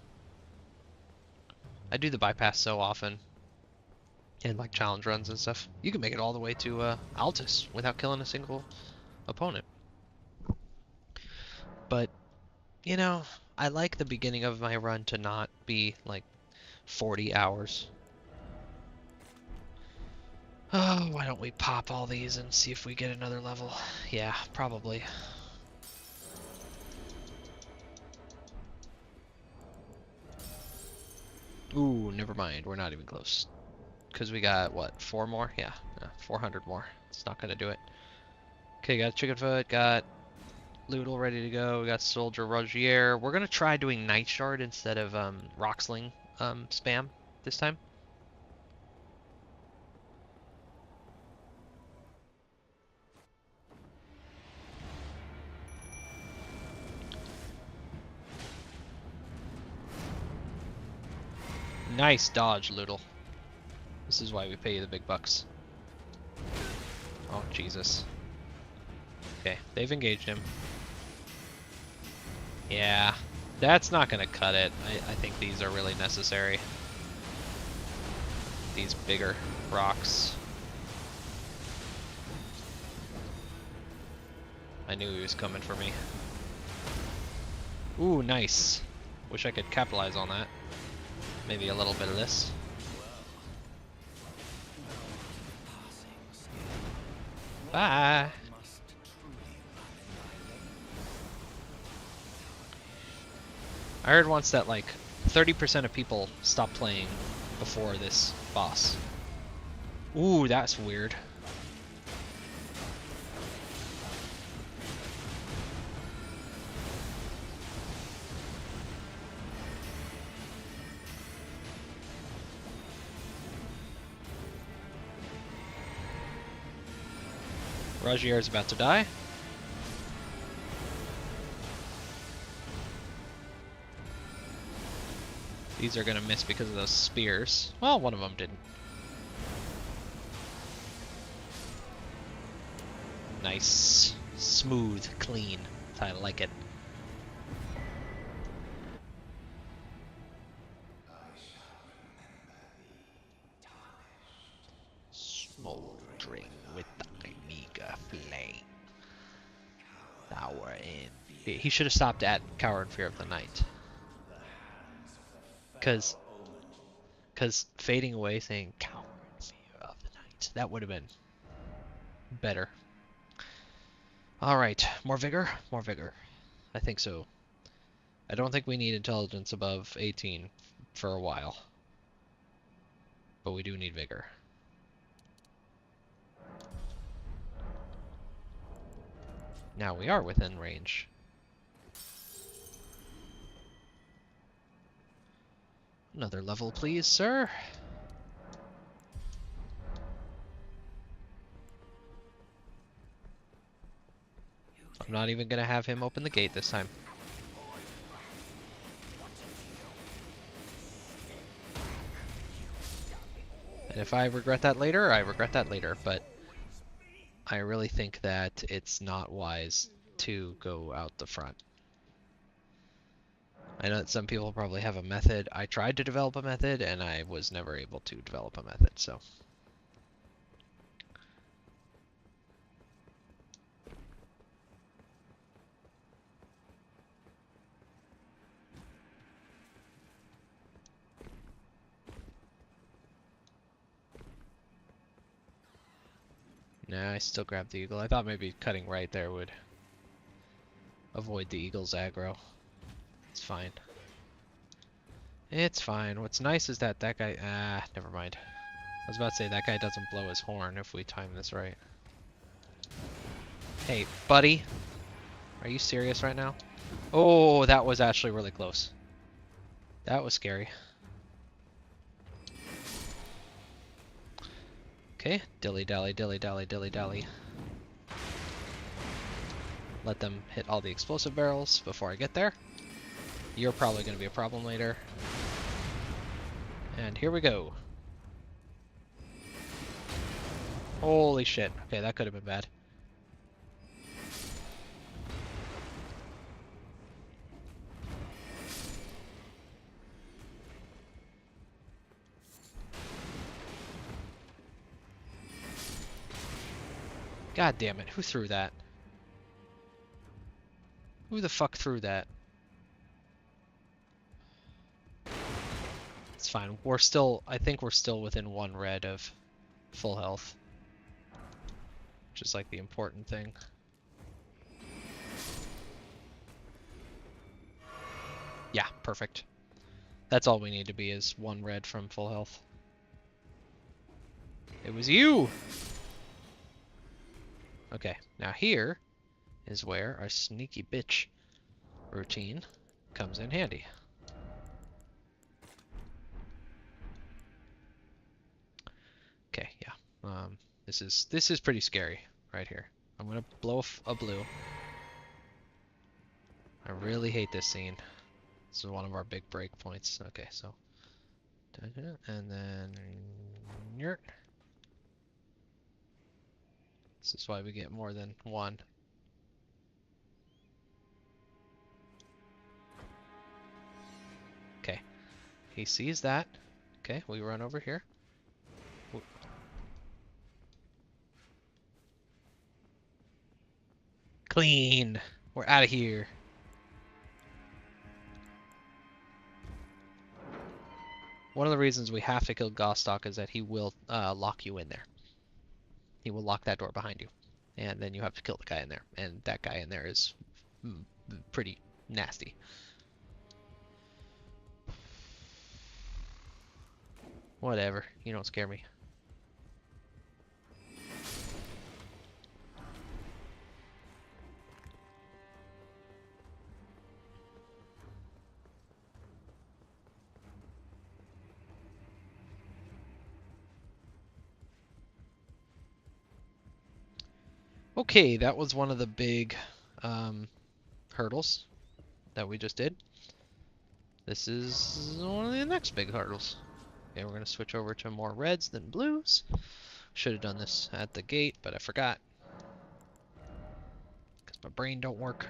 I do the bypass so often. In like challenge runs and stuff. You can make it all the way to Altus without killing a single opponent. But, you know, I like the beginning of my run to not be like 40 hours. Oh, why don't we pop all these and see if we get another level? Yeah, probably. Ooh, never mind. We're not even close. Because we got, what, 4 more? Yeah, 400 more. It's not going to do it. Okay, got chicken foot, got Loodle ready to go. We got Soldier Rogier. We're going to try doing Night Shard instead of Rocksling spam this time. Nice dodge, Loodle. This is why we pay you the big bucks. Oh, Jesus. Okay, they've engaged him. Yeah, that's not gonna cut it. I think these are really necessary. These bigger rocks. I knew he was coming for me. Ooh, nice. Wish I could capitalize on that. Maybe a little bit of this. Bye. I heard once that like 30% of people stop playing before this boss. Ooh, that's weird. Rajier is about to die. These are gonna miss because of those spears. Well, one of them didn't. Nice. Smooth, clean. I like it. Smoldering with the meager flame. Tower in. He should have stopped at Cower in Fear of the Night. Because fading away saying Cower in Fear of the Night. That would have been better. Alright, more vigor? More vigor. I think so. I don't think we need intelligence above 18 for a while. But we do need vigor. Now we are within range. Another level, please, sir. I'm not even gonna have him open the gate this time. And if I regret that later, I regret that later, but I really think that it's not wise to go out the front. I know that some people probably have a method. I tried to develop a method, and I was never able to develop a method, so. Nah, I still grabbed the eagle. I thought maybe cutting right there would avoid the eagle's aggro. It's fine. It's fine. What's nice is that guy... Ah, never mind. I was about to say that guy doesn't blow his horn if we time this right. Hey, buddy. Are you serious right now? Oh, that was actually really close. That was scary. Okay, dilly-dally, dilly-dally, dilly-dally. Let them hit all the explosive barrels before I get there. You're probably going to be a problem later. And here we go. Holy shit. Okay, that could have been bad. God damn it, who threw that? Who the fuck threw that? It's fine. We're still, I think we're still within one red of full health. Which is like the important thing. Yeah, perfect. That's all we need to be is one red from full health. It was you! Okay, now here is where our sneaky bitch routine comes in handy. Okay, yeah. This is pretty scary right here. I'm gonna blow a blue. I really hate this scene. This is one of our big break points. Okay, so and then yurt. This is why we get more than one. Okay, he sees that. Okay, we run over here. Clean. We're out of here. One of the reasons we have to kill Gostock is that he will lock you in there. He will lock that door behind you. And then you have to kill the guy in there. And that guy in there is pretty nasty. Whatever. You don't scare me. Okay, that was one of the big hurdles that we just did. This is one of the next big hurdles. Okay, we're going to switch over to more reds than blues. Should have done this at the gate, but I forgot. Because my brain don't work.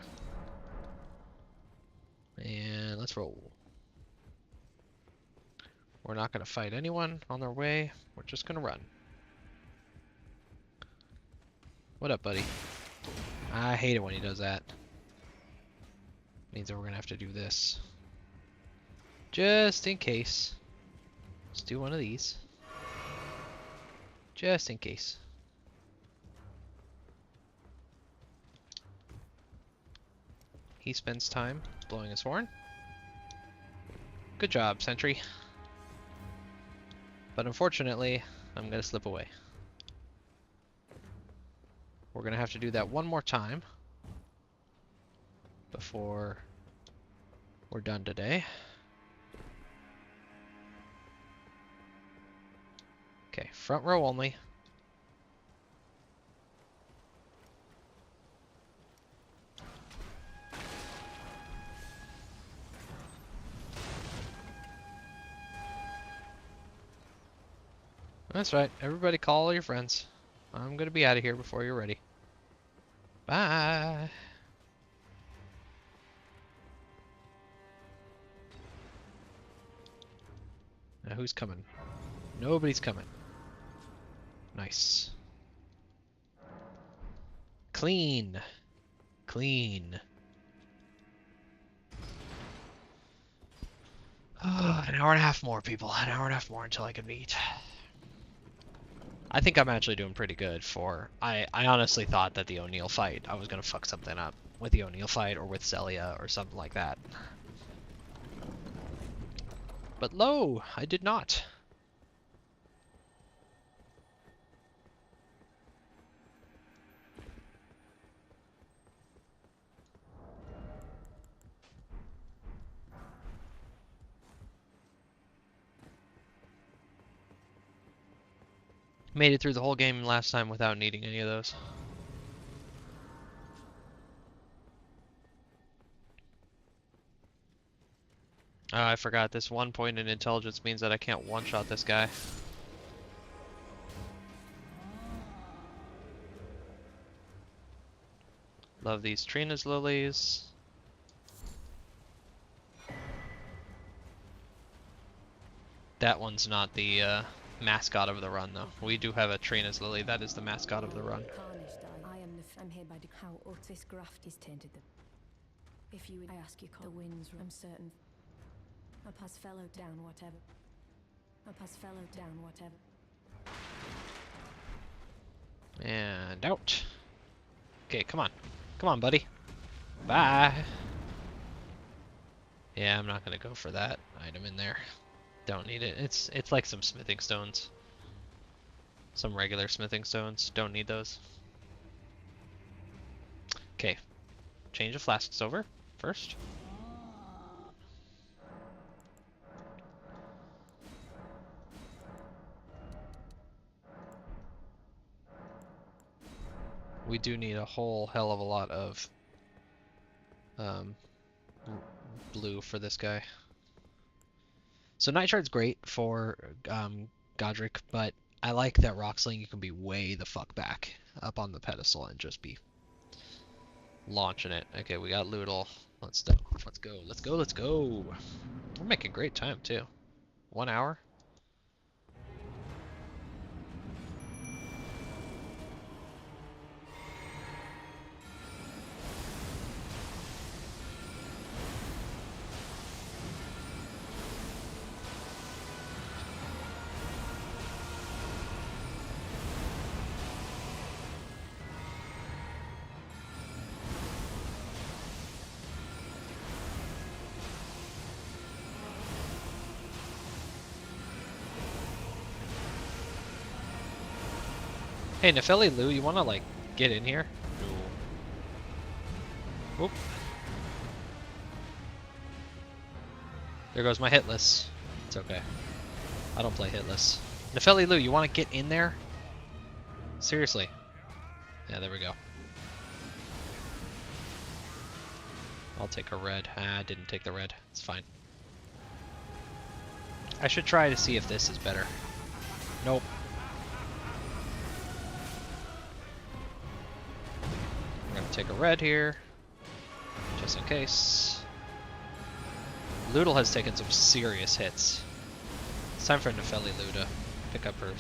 And let's roll. We're not going to fight anyone on their way. We're just going to run. What up, buddy? I hate it when he does that. Means that we're going to have to do this. Just in case. Let's do one of these. Just in case. He spends time blowing his horn. Good job, sentry. But unfortunately, I'm going to slip away. We're going to have to do that one more time before we're done today. Okay, front row only. That's right. Everybody call all your friends. I'm going to be out of here before you're ready. Bye. Now who's coming? Nobody's coming. Nice. Clean. Clean. An hour and a half more, people. An hour and a half more until I can meet. I think I'm actually doing pretty good for... I honestly thought that the O'Neil fight, I was going to fuck something up with the O'Neil fight or with Celia or something like that. But lo, I did not. Made it through the whole game last time without needing any of those. Oh, I forgot. This 1 point in intelligence means that I can't one-shot this guy. Love these Trina's lilies. That one's not the mascot of the run, though. We do have a Trina's lily. That is the mascot of the run. I'm here by how this graft is tainted them. If you I ask you, the winds, I'm certain. A pass fellow down, whatever. A pass fellow down, whatever. And out. Okay, come on. Come on, buddy. Bye. Yeah, I'm not gonna go for that item in there. Don't need it. It's like some smithing stones. Some regular smithing stones. Don't need those. Okay. Change of flasks over first. We do need a whole hell of a lot of blue for this guy. So Nightshard's great for Godric, but I like that Rocksling you can be way the fuck back up on the pedestal and just be launching it. Okay, we got Loodle. Let's go. Let's go. Let's go. Let's go. We're making great time too. 1 hour. Hey, Nefeli Lou, you wanna, like, get in here? No. Whoop. There goes my hitless. It's okay. I don't play hitless. Nefeli Lou, you wanna get in there? Seriously. Yeah, there we go. I'll take a red. Ah, I didn't take the red. It's fine. I should try to see if this is better. Nope. I'm gonna take a red here, just in case. Loodle has taken some serious hits. It's time for Nefeli Lou to pick up her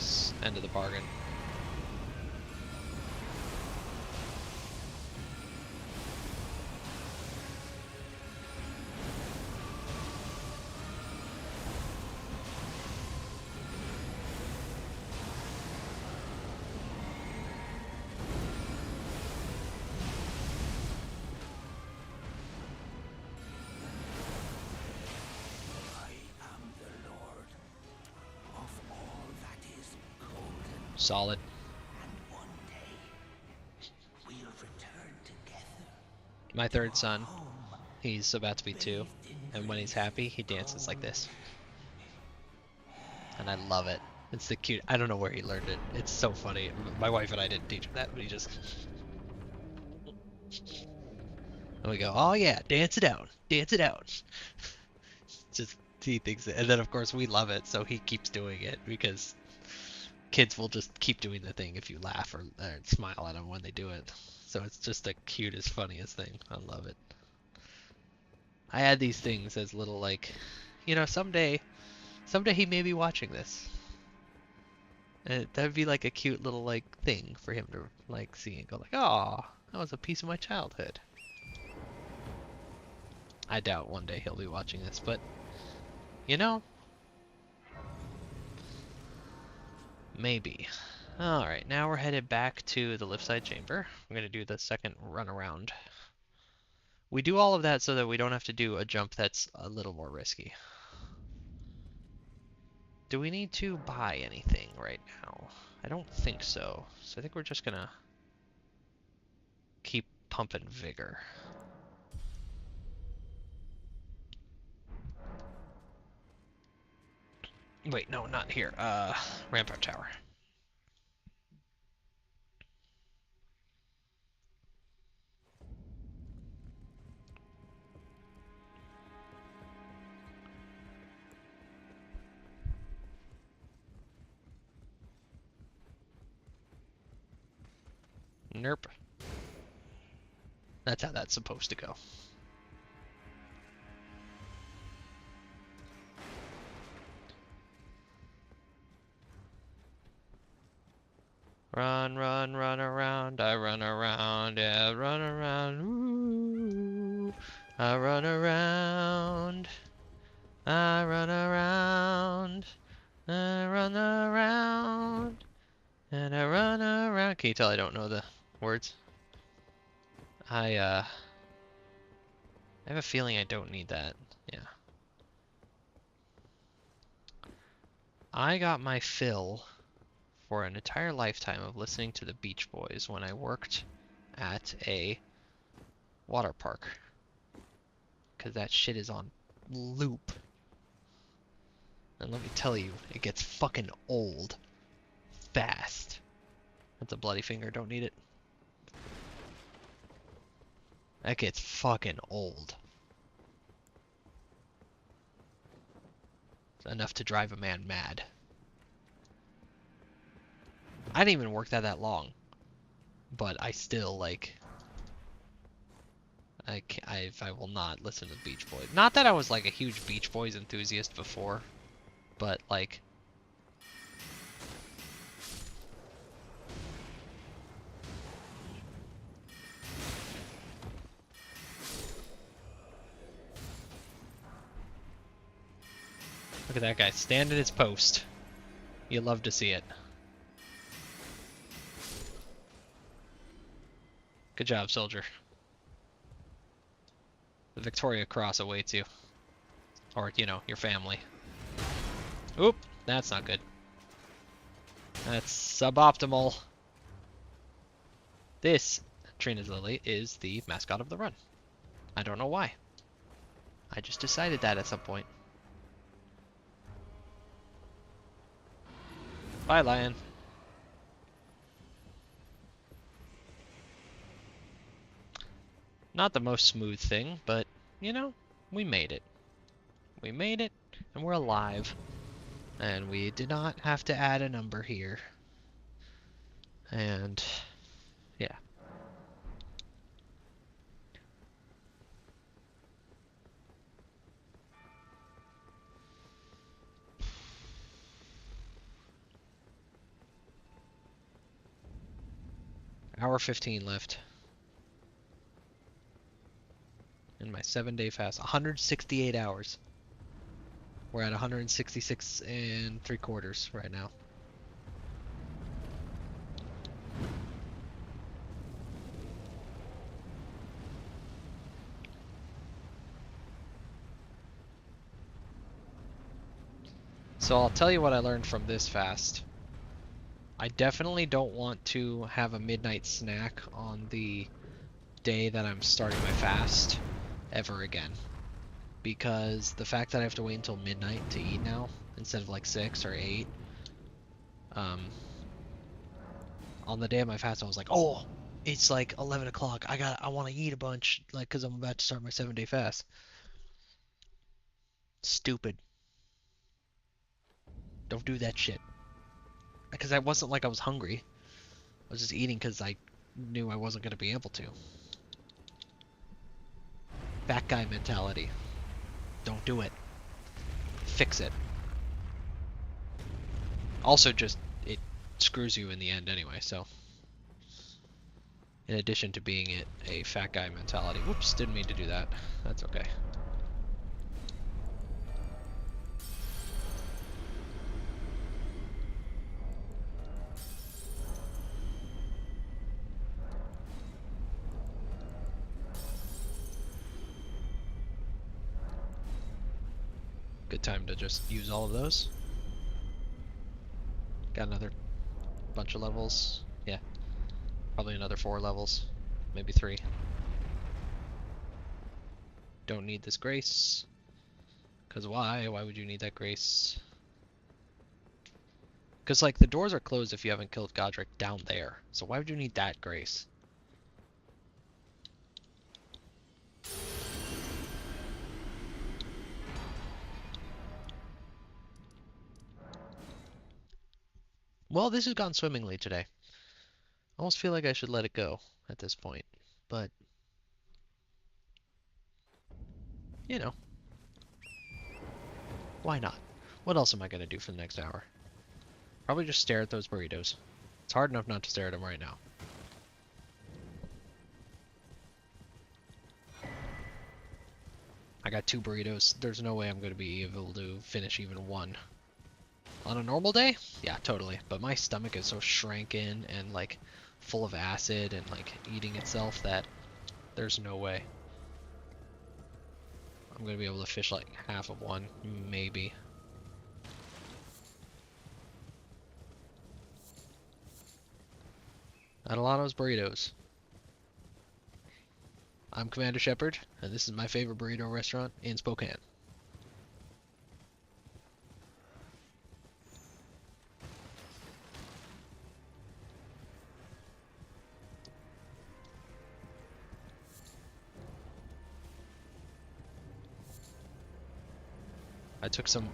end of the bargain. Solid. And one day we'll return together. My third son, he's about to be 2, and when he's happy, he dances like this. And I love it. It's the cute. I don't know where he learned it. It's so funny. My wife and I didn't teach him that, but he just. And we go, oh yeah, dance it out, dance it out. Just he thinks it, and then of course we love it, so he keeps doing it because kids will just keep doing the thing if you laugh or smile at them when they do it. So it's just the cutest, funniest thing. I love it. I add these things as little, like, you know, someday he may be watching this. And that'd be like a cute little, like, thing for him to, like, see and go like, oh, that was a piece of my childhood. I doubt one day he'll be watching this, but, you know, maybe. Alright, now we're headed back to the lift side chamber. We're going to do the second run around. We do all of that so that we don't have to do a jump that's a little more risky. Do we need to buy anything right now? I don't think so. So I think we're just going to keep pumping vigor. Wait, no, not here. Rampart Tower. Nerp. That's how that's supposed to go. Run, run, run around, I run around, yeah, run around, ooh, I run around, I run around, I run around, and I run around. Can you tell I don't know the words? I have a feeling I don't need that, yeah. I got my fill for an entire lifetime of listening to the Beach Boys when I worked at a water park. Because that shit is on loop. And let me tell you, it gets fucking old. Fast. That's a bloody finger, don't need it. That gets fucking old. It's enough to drive a man mad. I didn't even work that long, but I still, like, I will not listen to Beach Boys. Not that I was like a huge Beach Boys enthusiast before, but like, look at that guy stand at his post. You love to see it. Good job, soldier. The Victoria Cross awaits you. Or, you know, your family. Oop, that's not good. That's suboptimal. This, Trina's Lily, is the mascot of the run. I don't know why. I just decided that at some point. Bye, lion. Not the most smooth thing, but, you know, we made it. We made it, and we're alive. And we did not have to add a number here. And, yeah. Hour 15 left. In my 7-day fast. 168 hours. We're at 166 and 3/4 right now. So I'll tell you what I learned from this fast. I definitely don't want to have a midnight snack on the day that I'm starting my fast ever again. Because the fact that I have to wait until midnight to eat now, instead of like 6 or 8, on the day of my fast I was like, oh, it's like 11 o'clock, I want to eat a bunch, like, because I'm about to start my 7-day fast. Stupid. Don't do that shit. Because I wasn't like I was hungry. I was just eating because I knew I wasn't going to be able to. Fat guy mentality. Don't do it. Fix it. Also, just, it screws you in the end anyway, so. In addition to being it a fat guy mentality. Whoops, didn't mean to do that. That's okay. Good time to just use all of those. Got another bunch of levels. Yeah. Probably another 4 levels. Maybe 3. Don't need this grace. Because why? Why would you need that grace? Because, like, the doors are closed if you haven't killed Godric down there. So why would you need that grace? Well, this has gone swimmingly today. I almost feel like I should let it go at this point. But, you know. Why not? What else am I going to do for the next hour? Probably just stare at those burritos. It's hard enough not to stare at them right now. I got 2 burritos. There's no way I'm going to be able to finish even one. On a normal day? Yeah, totally. But my stomach is so shrinking and, like, full of acid and, like, eating itself that there's no way. I'm going to be able to fish, like, half of one, maybe. Adelano's Burritos. I'm Commander Shepard, and this is my favorite burrito restaurant in Spokane. I took some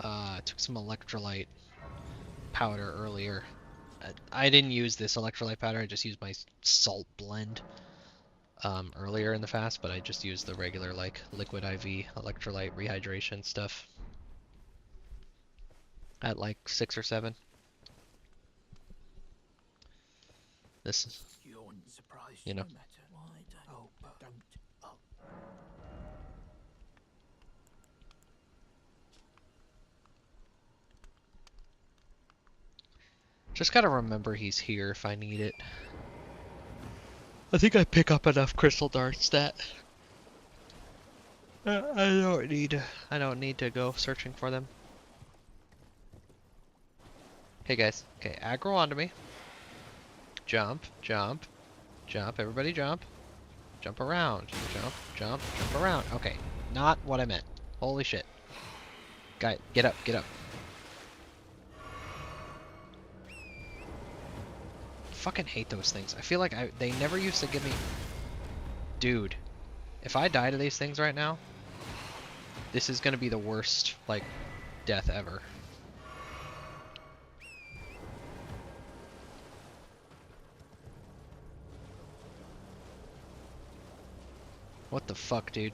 electrolyte powder earlier. I didn't use this electrolyte powder, I just used my salt blend earlier in the fast, but I just used the regular, like, liquid IV electrolyte rehydration stuff at like 6 or 7. This is, you know. Just gotta remember he's here if I need it. I think I pick up enough crystal darts that I don't need to go searching for them. Okay, guys. Okay, aggro onto me. Jump, jump, jump. Everybody jump. Jump around. Jump, jump, jump around. Okay, not what I meant. Holy shit. Guy, get up, get up. Fucking hate those things. I feel like they never used to give me... Dude, if I die to these things right now, this is gonna be the worst, like, death ever. What the fuck, dude?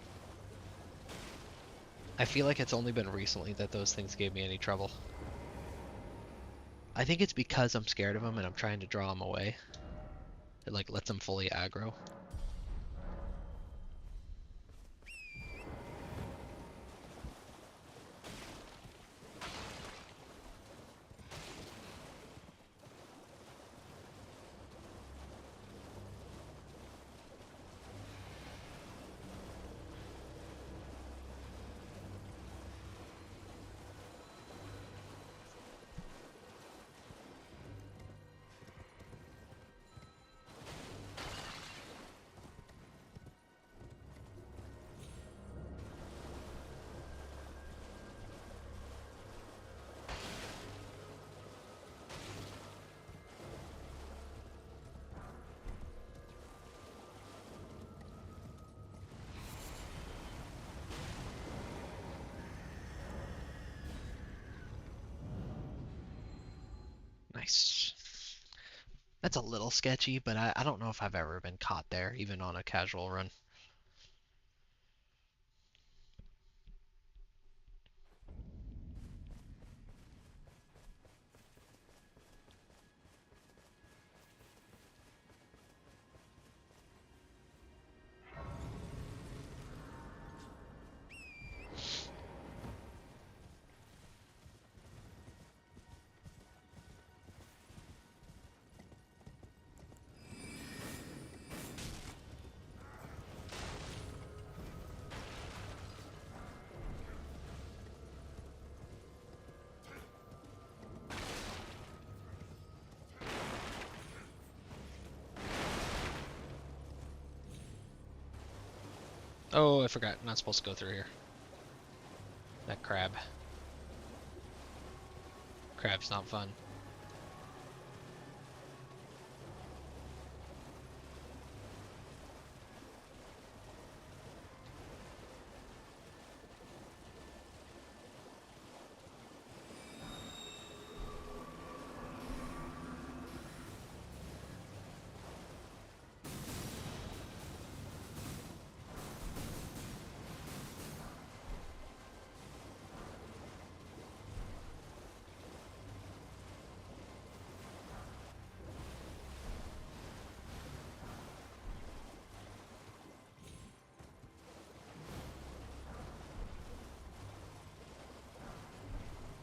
I feel like it's only been recently that those things gave me any trouble. I think it's because I'm scared of them and I'm trying to draw them away. It like lets them fully aggro. Nice. That's a little sketchy, but I don't know if I've ever been caught there, even on a casual run. Oh, I forgot. Not supposed to go through here. That crab. Crab's not fun.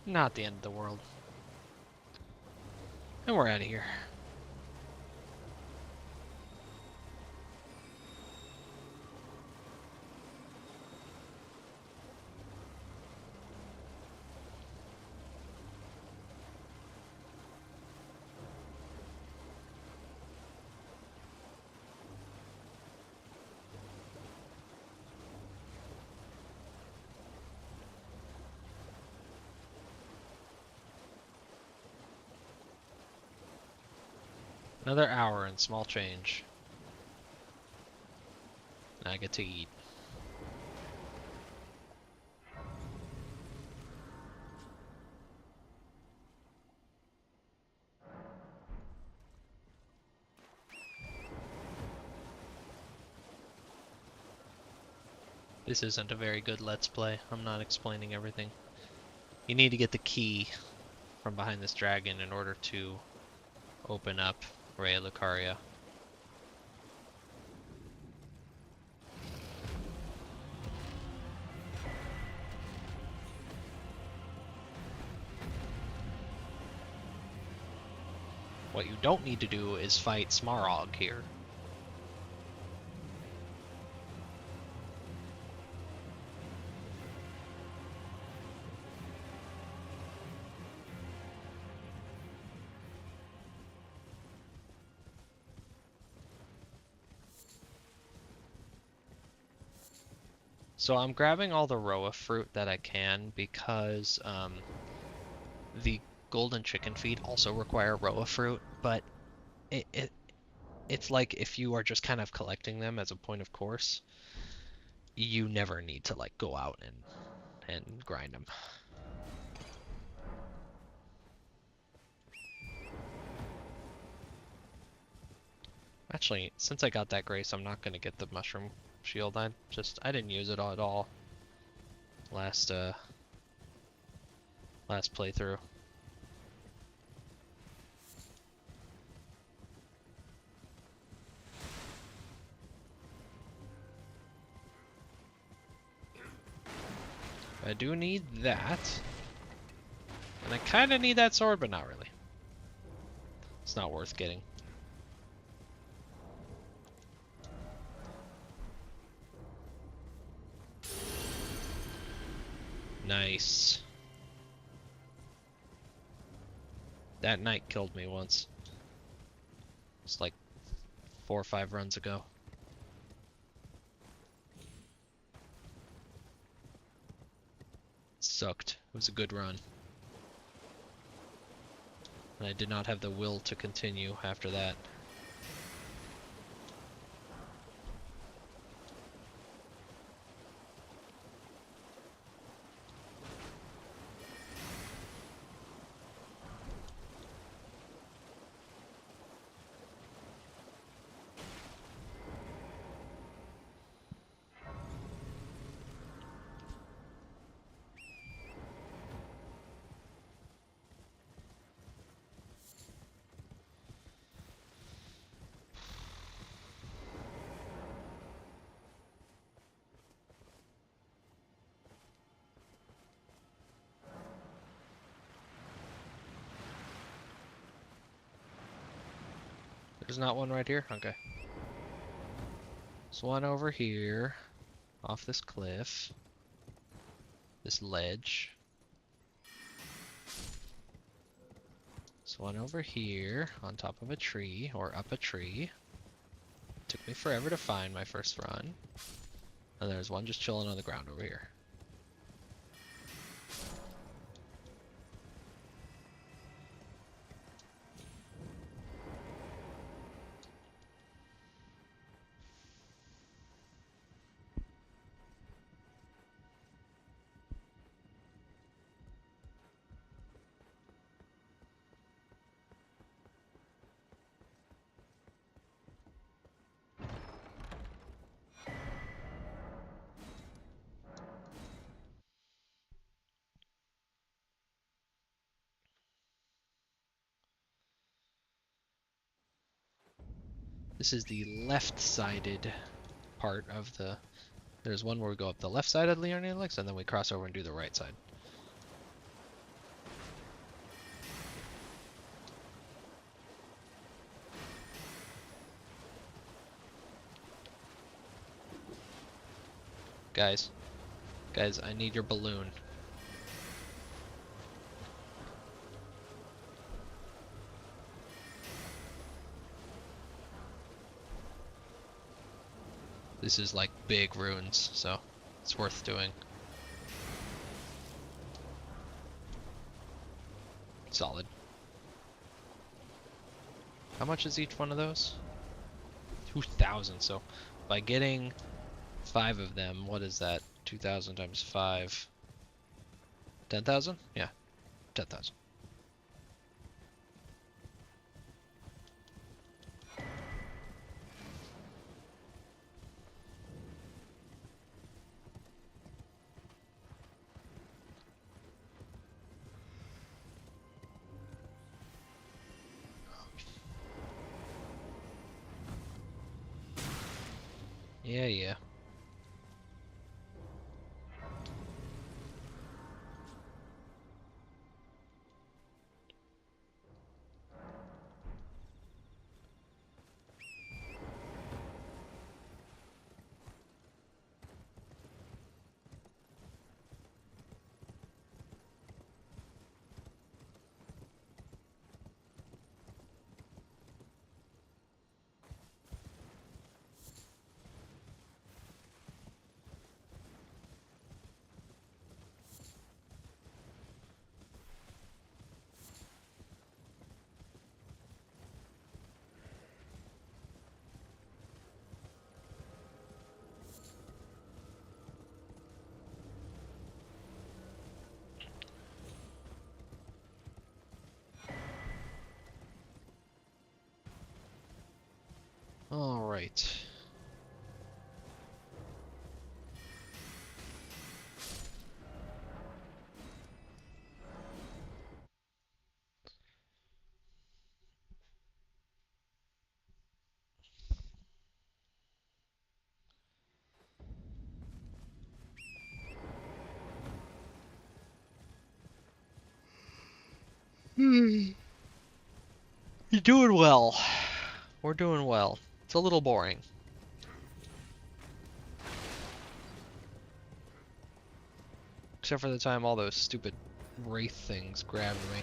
Not the end of the world. And we're out of here. Another hour and small change. And I get to eat. This isn't a very good Let's Play. I'm not explaining everything. You need to get the key from behind this dragon in order to open up Raya Lucaria. What you don't need to do is fight Smarog here. So I'm grabbing all the Roa fruit that I can because the golden chicken feet also require Roa fruit, but it's like if you are just kind of collecting them as a point of course, you never need to like go out and grind them. Actually, since I got that grace, I'm not gonna get the mushroom shield. I didn't use it at all last last playthrough. I do need that. And I kind of need that sword, but not really. It's not worth getting. Nice. That knight killed me once. It's like 4 or 5 runs ago. Sucked. It was a good run. And I did not have the will to continue after that. There's not one right here? Okay. There's one over here, off this cliff, this ledge. There's one over here, on top of a tree, or up a tree. Took me forever to find my first run. And there's one just chilling on the ground over here. This is the left-sided part of the... There's one where we go up the left side of Leonelix, and then we cross over and do the right side. Guys, I need your balloon. This is like big runes, so it's worth doing. Solid. How much is each one of those? 2,000, so by getting 5 of them, what is that? 2,000 times 5. 10,000? Yeah, 10,000. Yeah. All right. You're doing well. We're doing well. It's a little boring. Except for the time all those stupid wraith things grabbed me.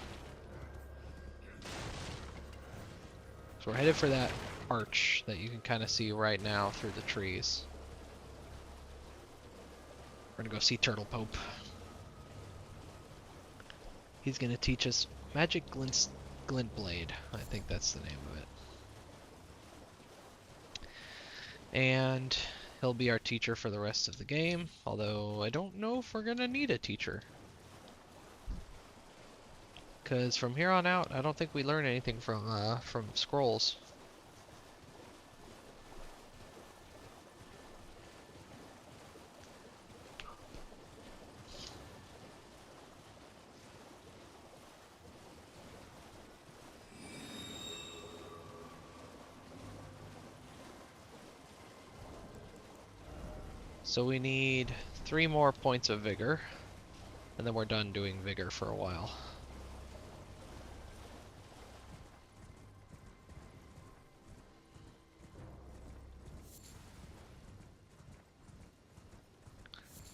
So we're headed for that arch that you can kind of see right now through the trees. We're gonna go see Turtle Pope. He's gonna teach us Magic Glint Blade. I think that's the name of it. And he'll be our teacher for the rest of the game, although I don't know if we're gonna need a teacher. Because from here on out, I don't think we learn anything from scrolls. So we need 3 more points of vigor, and then we're done doing vigor for a while.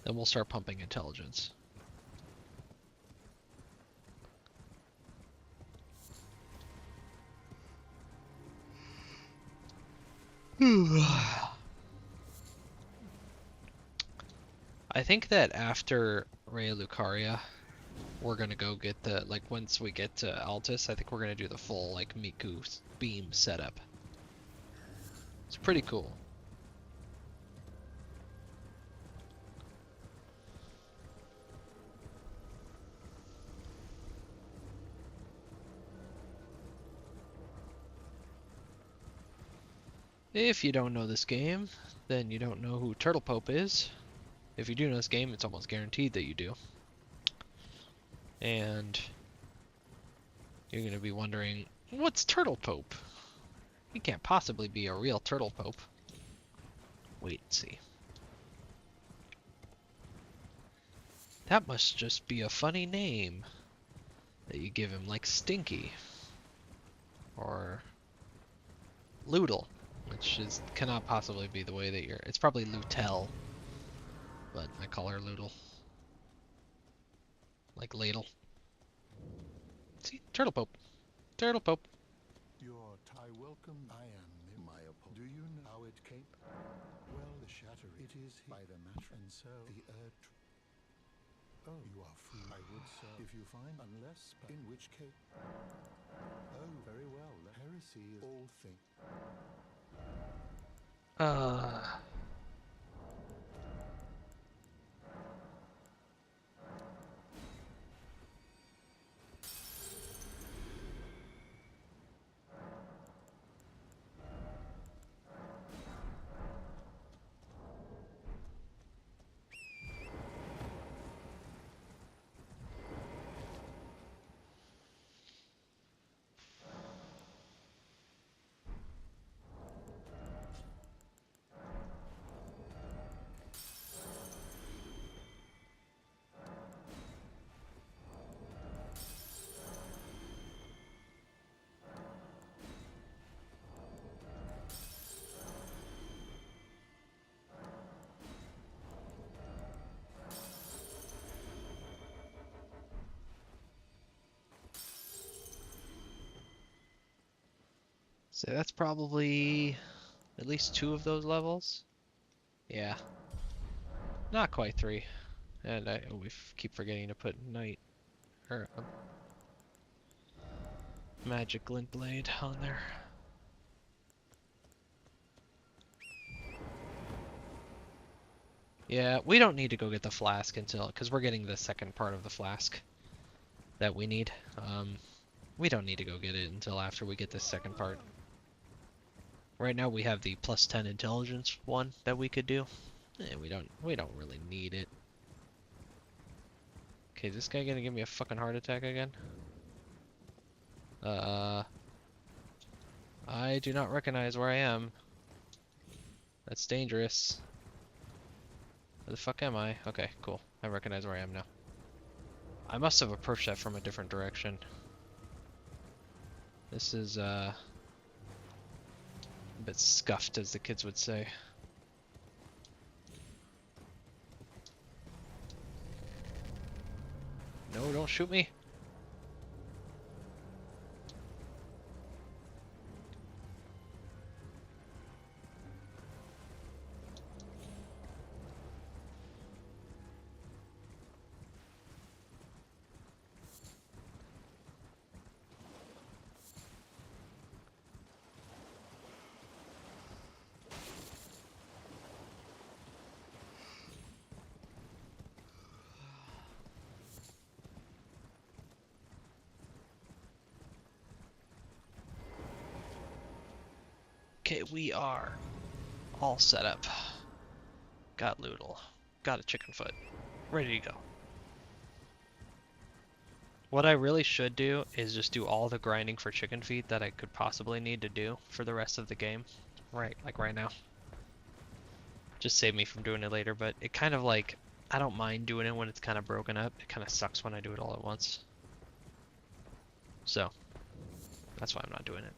Then we'll start pumping intelligence. I think that after Raya Lucaria, we're gonna go get the, like, once we get to Altus, I think we're gonna do the full, like, Miku beam setup. It's pretty cool. If you don't know this game, then you don't know who Turtle Pope is. If you do know this game, it's almost guaranteed that you do. And you're going to be wondering, what's Turtle Pope? He can't possibly be a real Turtle Pope. Wait and see. That must just be a funny name that you give him, like Stinky. Or Loodle, which cannot possibly be the way that you're... It's probably Lutel, but I call her Loodle. Like ladle. See? Turtle Pope. Turtle Pope. Your Thai welcome. I am in my apology. Do you know how it came? Well, the shatter it is by the matter, and so the earth. Oh, you are free. I would so if you find, unless in which case. Oh, very well. Heresy is all thing. So that's probably at least 2 of those levels. Yeah. Not quite 3. And we keep forgetting to put Knight, or Magic Glint Blade on there. Yeah, we don't need to go get the flask until, because we're getting the second part of the flask that we need. We don't need to go get it until after we get this second part. Right now we have the plus 10 intelligence one that we could do. We don't really need it. Okay, is this guy gonna give me a fucking heart attack again? I do not recognize where I am. That's dangerous. Where the fuck am I? Okay, cool. I recognize where I am now. I must have approached that from a different direction. This is, a bit scuffed, as the kids would say. No, don't shoot me. Okay, we are all set up. Got Loodle. Got a chicken foot. Ready to go. What I really should do is just do all the grinding for chicken feet that I could possibly need to do for the rest of the game. Right, like right now. Just save me from doing it later, but it kind of like, I don't mind doing it when it's kind of broken up. It kind of sucks when I do it all at once. So, that's why I'm not doing it.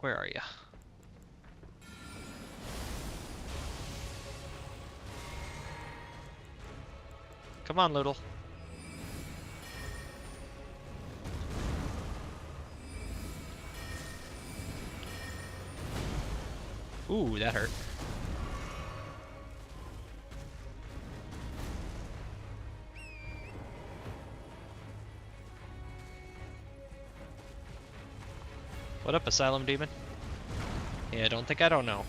Where are you? Come on, Little. Ooh, that hurt. What up, Asylum Demon? Yeah, don't think I don't know.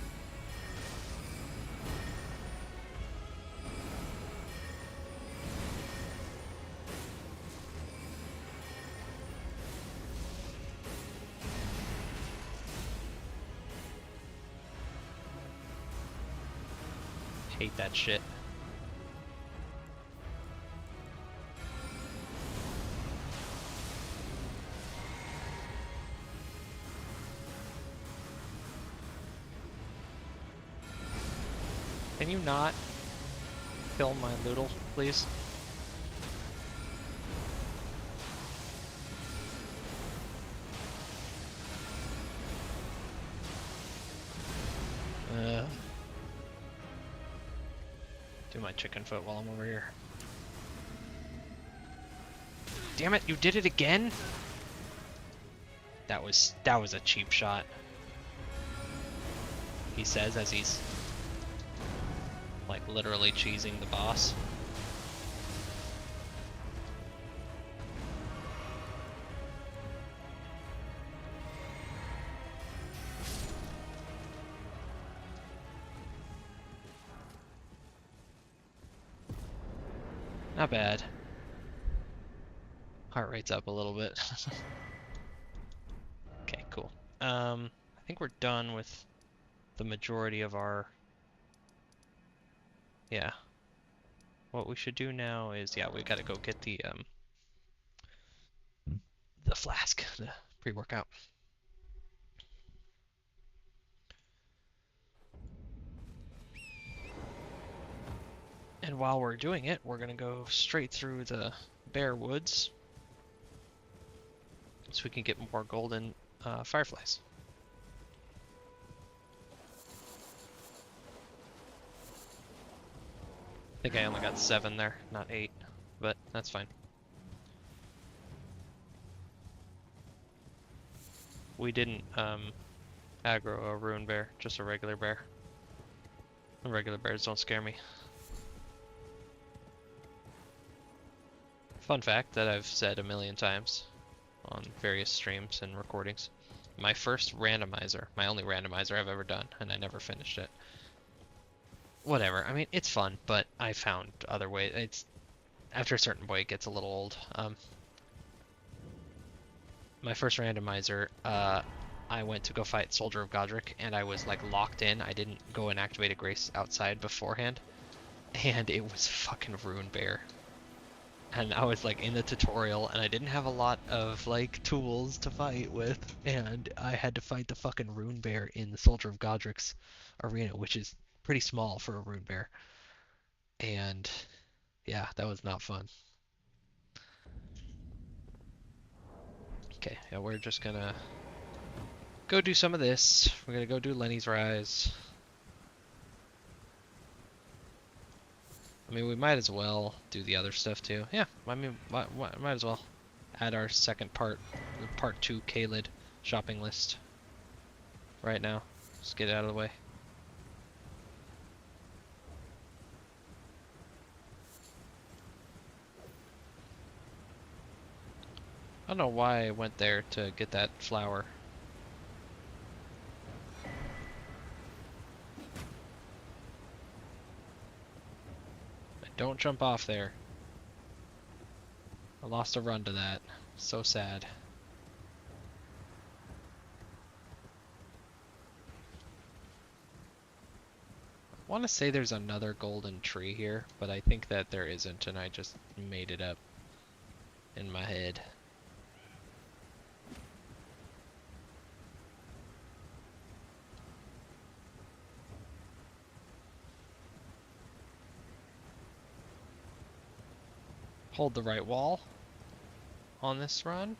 Hate that shit. Can you not kill my Loodle, please? Do my chicken foot while I'm over here. Damn it, you did it again? That was a cheap shot. He says as he's like literally cheesing the boss. Not bad. Heart rate's up a little bit. Okay, cool. I think we're done with the majority of our... Yeah. What we should do now is, yeah, we gotta go get the flask, the pre-workout. And while we're doing it, we're gonna go straight through the bare woods so we can get more golden fireflies. I think I only got 7 there, not 8, but that's fine. We didn't aggro a ruined bear, just a regular bear. The regular bears don't scare me. Fun fact that I've said a million times on various streams and recordings. My first randomizer. My only randomizer I've ever done, and I never finished it. Whatever. I mean, it's fun, but I found other ways. It's after a certain point, it gets a little old. My first randomizer, I went to go fight Soldier of Godric, and I was like locked in. I didn't go and activate a Grace outside beforehand, and it was fucking Rune Bear. And I was like in the tutorial, and I didn't have a lot of like tools to fight with, and I had to fight the fucking Rune Bear in the Soldier of Godric's arena, which is pretty small for a Rune Bear. And yeah, that was not fun. Okay, yeah, we're just gonna go do some of this. We're gonna go do Lenny's Rise. I mean, we might as well do the other stuff too. Yeah, I mean, might as well add our second part 2 Kaled shopping list right now. Just get it out of the way. I don't know why I went there to get that flower. Don't jump off there. I lost a run to that. So sad. I want to say there's another golden tree here, but I think that there isn't, and I just made it up in my head. Hold the right wall on this run.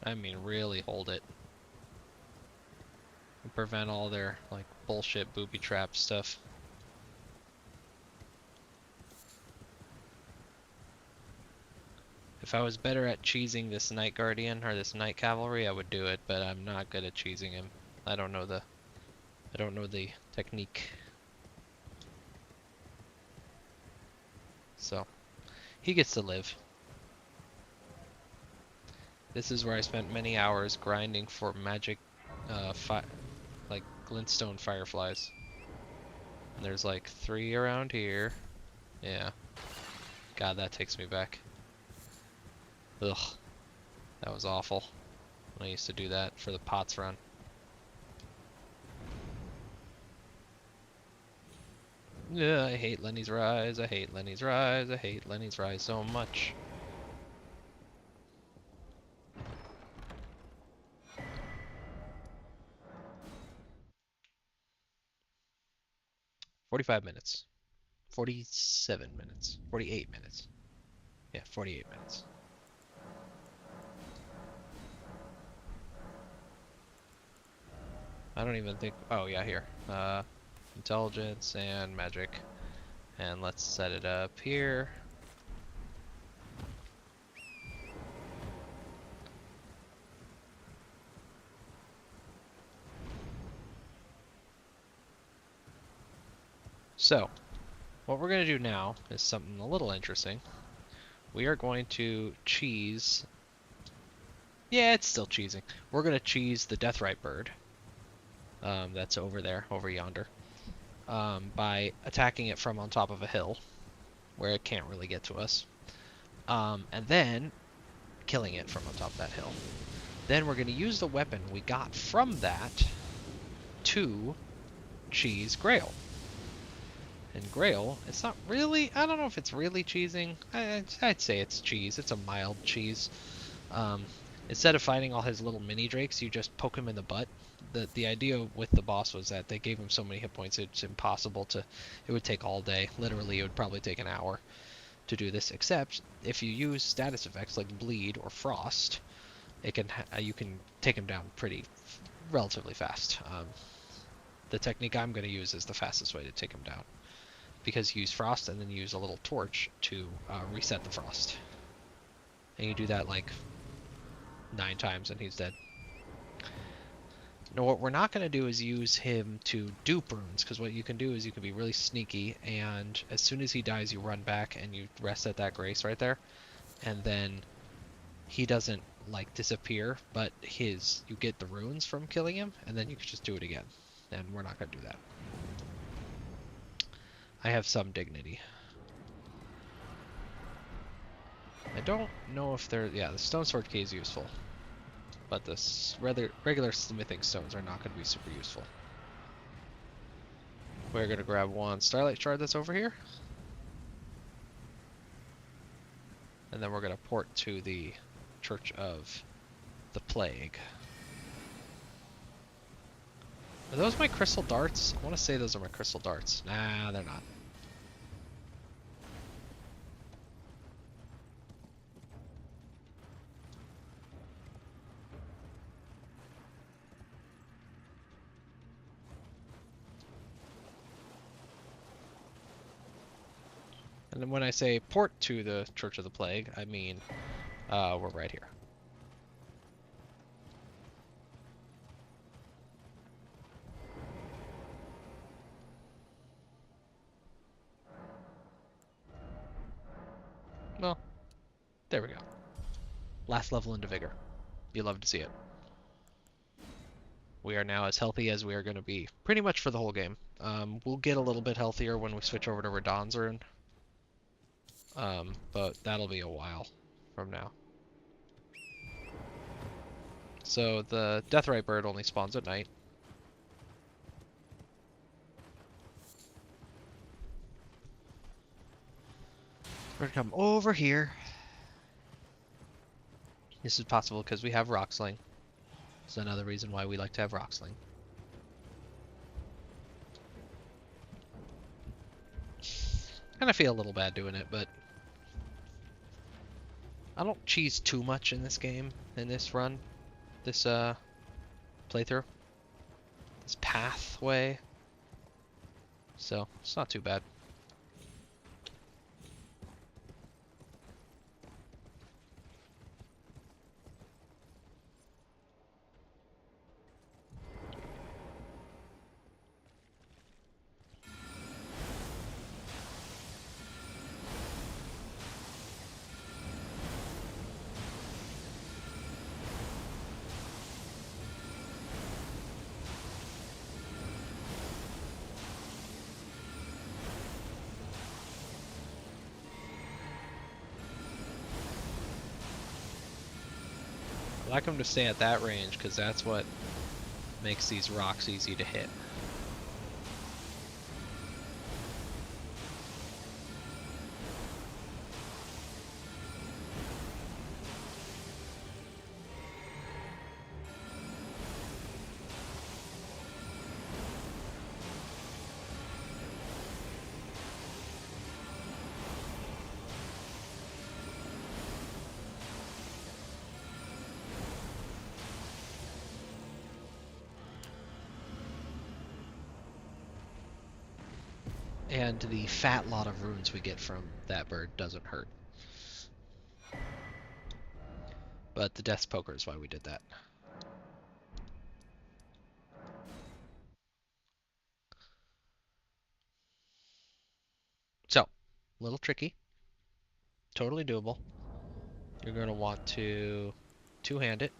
I mean, really hold it. And prevent all their, like, bullshit booby trap stuff. If I was better at cheesing this Night Guardian or this Night Cavalry, I would do it, but I'm not good at cheesing him. I don't know the technique. So, he gets to live. This is where I spent many hours grinding for magic, like glintstone fireflies. And there's like 3 around here. Yeah. God, that takes me back. Ugh. That was awful. I used to do that for the POTS run. Yeah, I hate Lenny's Rise, I hate Lenny's Rise, I hate Lenny's Rise so much. "45 minutes. 47 minutes. 48 minutes. Yeah, 48 minutes. I don't even think... Oh, yeah, here. Intelligence and magic. And let's set it up here. So, what we're going to do now is something a little interesting. We are going to cheese... Yeah, it's still cheesing. We're going to cheese the Deathrite bird. That's over there, over yonder. By attacking it from on top of a hill, where it can't really get to us. And then killing it from on top of that hill. Then we're going to use the weapon we got from that to cheese Grail. And Grail, it's not really, I don't know if it's really cheesing. I'd say it's cheese. It's a mild cheese. Instead of fighting all his little mini drakes, you just poke him in the butt. The idea with the boss was that they gave him so many hit points, it's impossible to, it would take all day. Literally, it would probably take an hour to do this, except if you use status effects like Bleed or Frost, it can you can take him down relatively fast. The technique I'm going to use is the fastest way to take him down, because you use Frost and then you use a little torch to reset the Frost. And you do that like 9 times and he's dead. Now what we're not going to do is use him to dupe runes, because what you can do is you can be really sneaky, and as soon as he dies you run back and you rest at that grace right there, and then he doesn't like disappear, but you get the runes from killing him, and then you can just do it again. And we're not gonna do that. I have some dignity. I don't know if they're... Yeah, the stone sword key is useful. But the regular smithing stones are not going to be super useful. We're going to grab one starlight shard that's over here. And then we're going to port to the Church of the Plague. Are those my crystal darts? I want to say those are my crystal darts. Nah, they're not. And then when I say port to the Church of the Plague, I mean we're right here. Well, there we go. Last level into Vigor. You love to see it. We are now as healthy as we are going to be pretty much for the whole game. We'll get a little bit healthier when we switch over to Radahn's rune. But that'll be a while from now. So the Deathrite bird only spawns at night. We're gonna come over here. This is possible because we have Rock Sling. It's another reason why we like to have Rock Sling. Kind of feel a little bad doing it, but I don't cheese too much in this game, in this run, this playthrough, this pathway. So it's not too bad. I like them to stay at that range because that's what makes these rocks easy to hit. And the fat lot of runes we get from that bird doesn't hurt. But the Death's Poker is why we did that. So, a little tricky. Totally doable. You're going to want to two-hand it.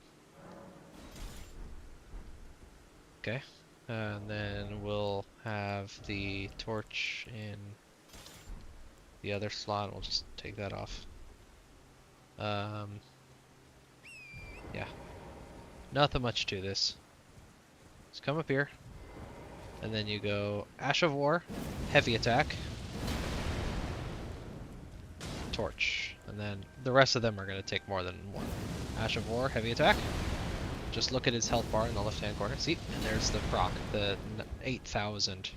Okay. And then we'll have the torch in the other slot. We'll just take that off. Yeah. Nothing much to this. Just come up here. And then you go Ash of War, heavy attack, torch. And then the rest of them are going to take more than one. Ash of War, heavy attack. Just look at his health bar in the left-hand corner. See? And there's the proc, the 8,000.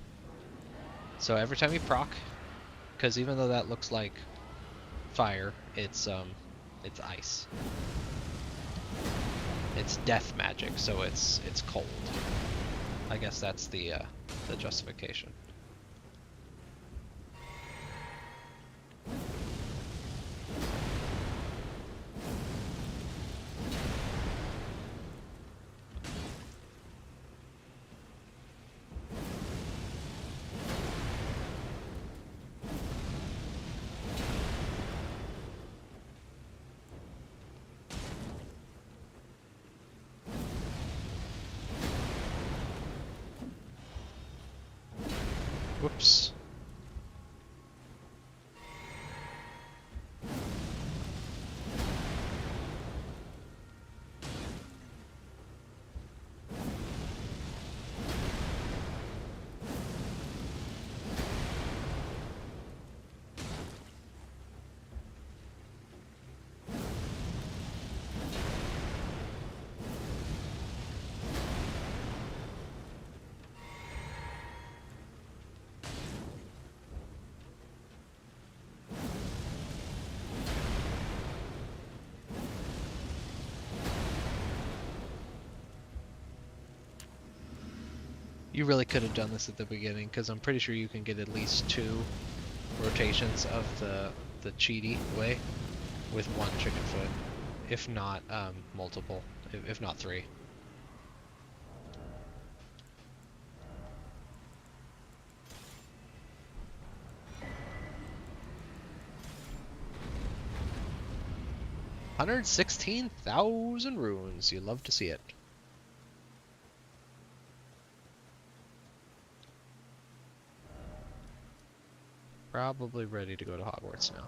So every time you proc, because even though that looks like fire, it's ice. It's death magic, so it's cold. I guess that's the justification. You really could have done this at the beginning, because I'm pretty sure you can get at least 2 rotations of the cheaty way with 1 chicken foot, if not multiple, if not 3. $116,000 runes. You love to see it. Probably ready to go to Hogwarts now.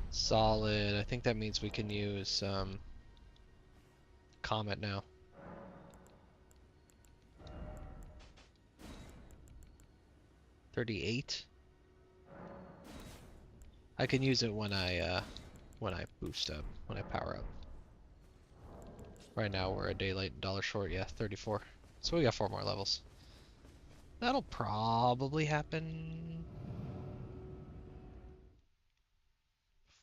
Solid. I think that means we can use Comet now. $38. I can use it when I boost up, when I power up. Right now we're a day late, $1 short. Yeah, 34. So we got 4 more levels. That'll probably happen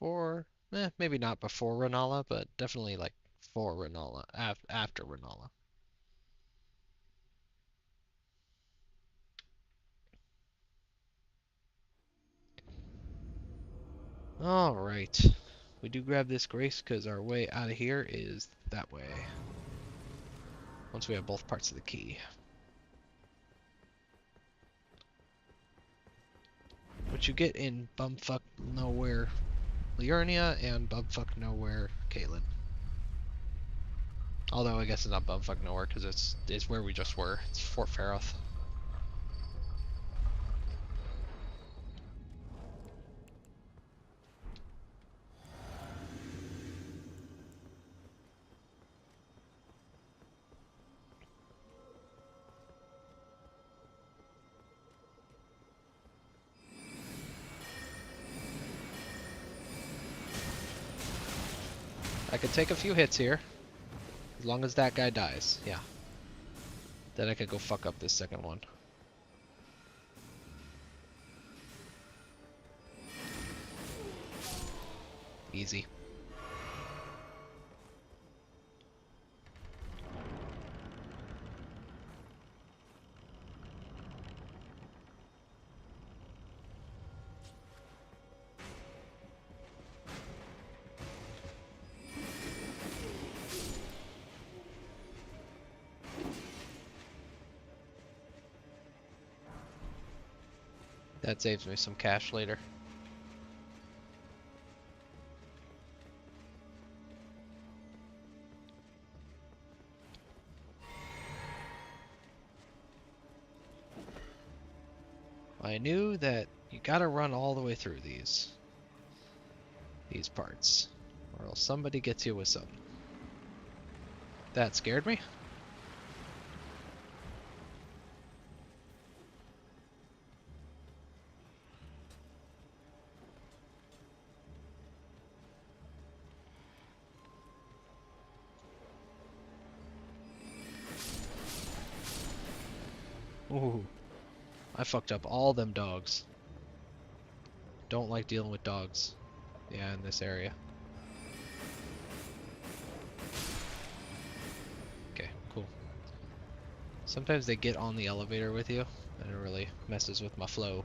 for, maybe not before Renala, but definitely like for Renala, after Renala. Alright. We do grab this grace because our way out of here is that way. Once we have both parts of the key. Which you get in Bumfuck Nowhere Liurnia and Bumfuck Nowhere Caitlin. Although I guess it's not Bumfuck Nowhere because it's where we just were. It's Fort Faroth. I could take a few hits here. As long as that guy dies, yeah. Then I could go fuck up this second one. Easy. That saves me some cash later. I knew that you gotta run all the way through these parts, or else somebody gets you with something. That scared me. Ooh, I fucked up all them dogs. Don't like dealing with dogs. Yeah, in this area. Okay, cool. Sometimes they get on the elevator with you, and it really messes with my flow.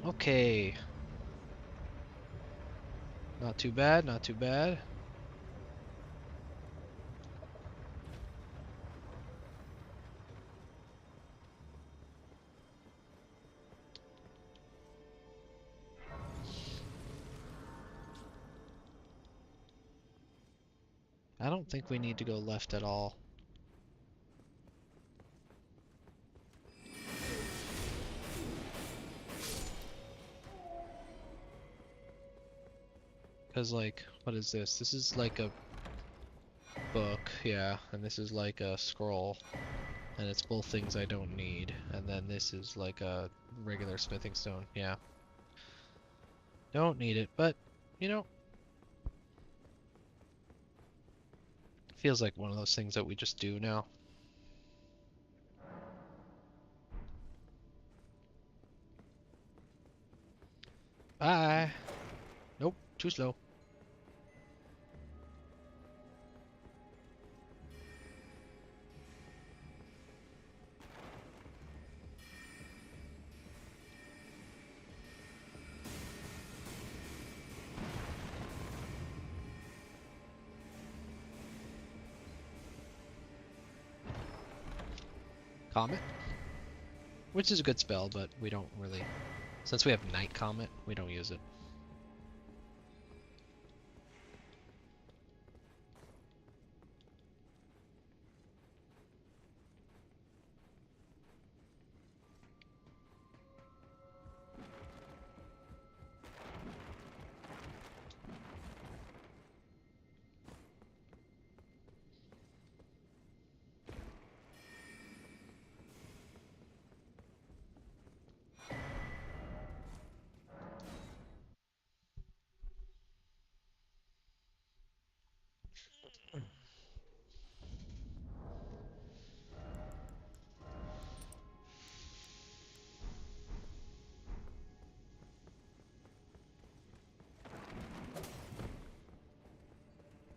Okay. Not too bad, not too bad. I don't think we need to go left at all. Because, like, what is this? This is like a book, yeah, and this is like a scroll. And it's both things I don't need. And then this is like a regular smithing stone. Yeah. Don't need it, but, you know, feels like one of those things that we just do now. Bye! Nope, too slow. Comet, which is a good spell, but we don't really, since we have Night Comet, we don't use it.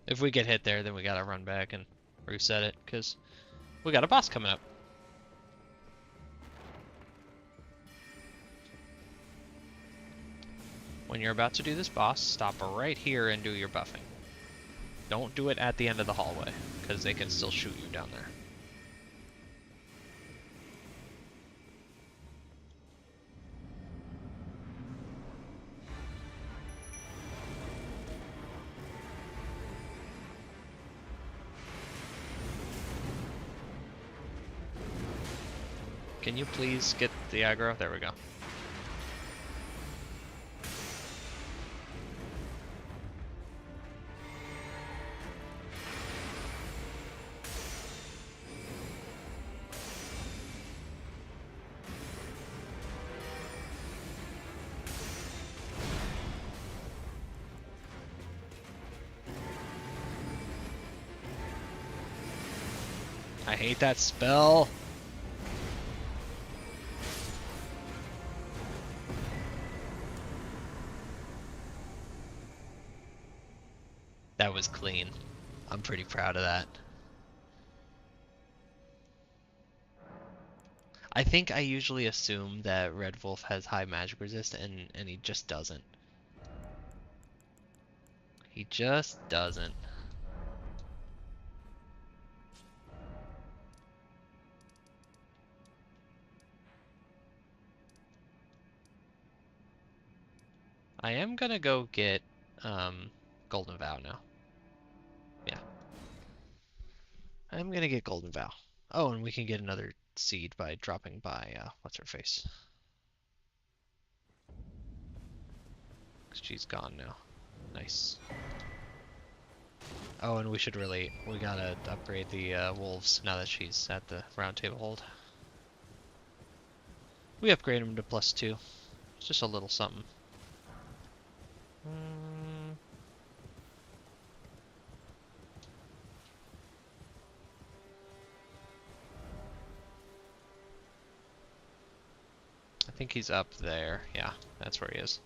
If we get hit there, then we gotta run back and reset it, because we got a boss coming up. When you're about to do this boss, stop right here and do your buffing. Don't do it at the end of the hallway, because they can still shoot you down there. Can you please get the aggro? There we go. I hate that spell. That was clean. I'm pretty proud of that. I think I usually assume that Red Wolf has high magic resist, and he just doesn't. He just doesn't. I am gonna go get Golden Vow now. Yeah. I'm gonna get Golden Vow. Oh, and we can get another seed by dropping by, what's her face? She's gone now. Nice. Oh, and we gotta upgrade the wolves now that she's at the round table hold. We upgrade them to +2. It's just a little something. I think he's up there. Yeah, that's where he is.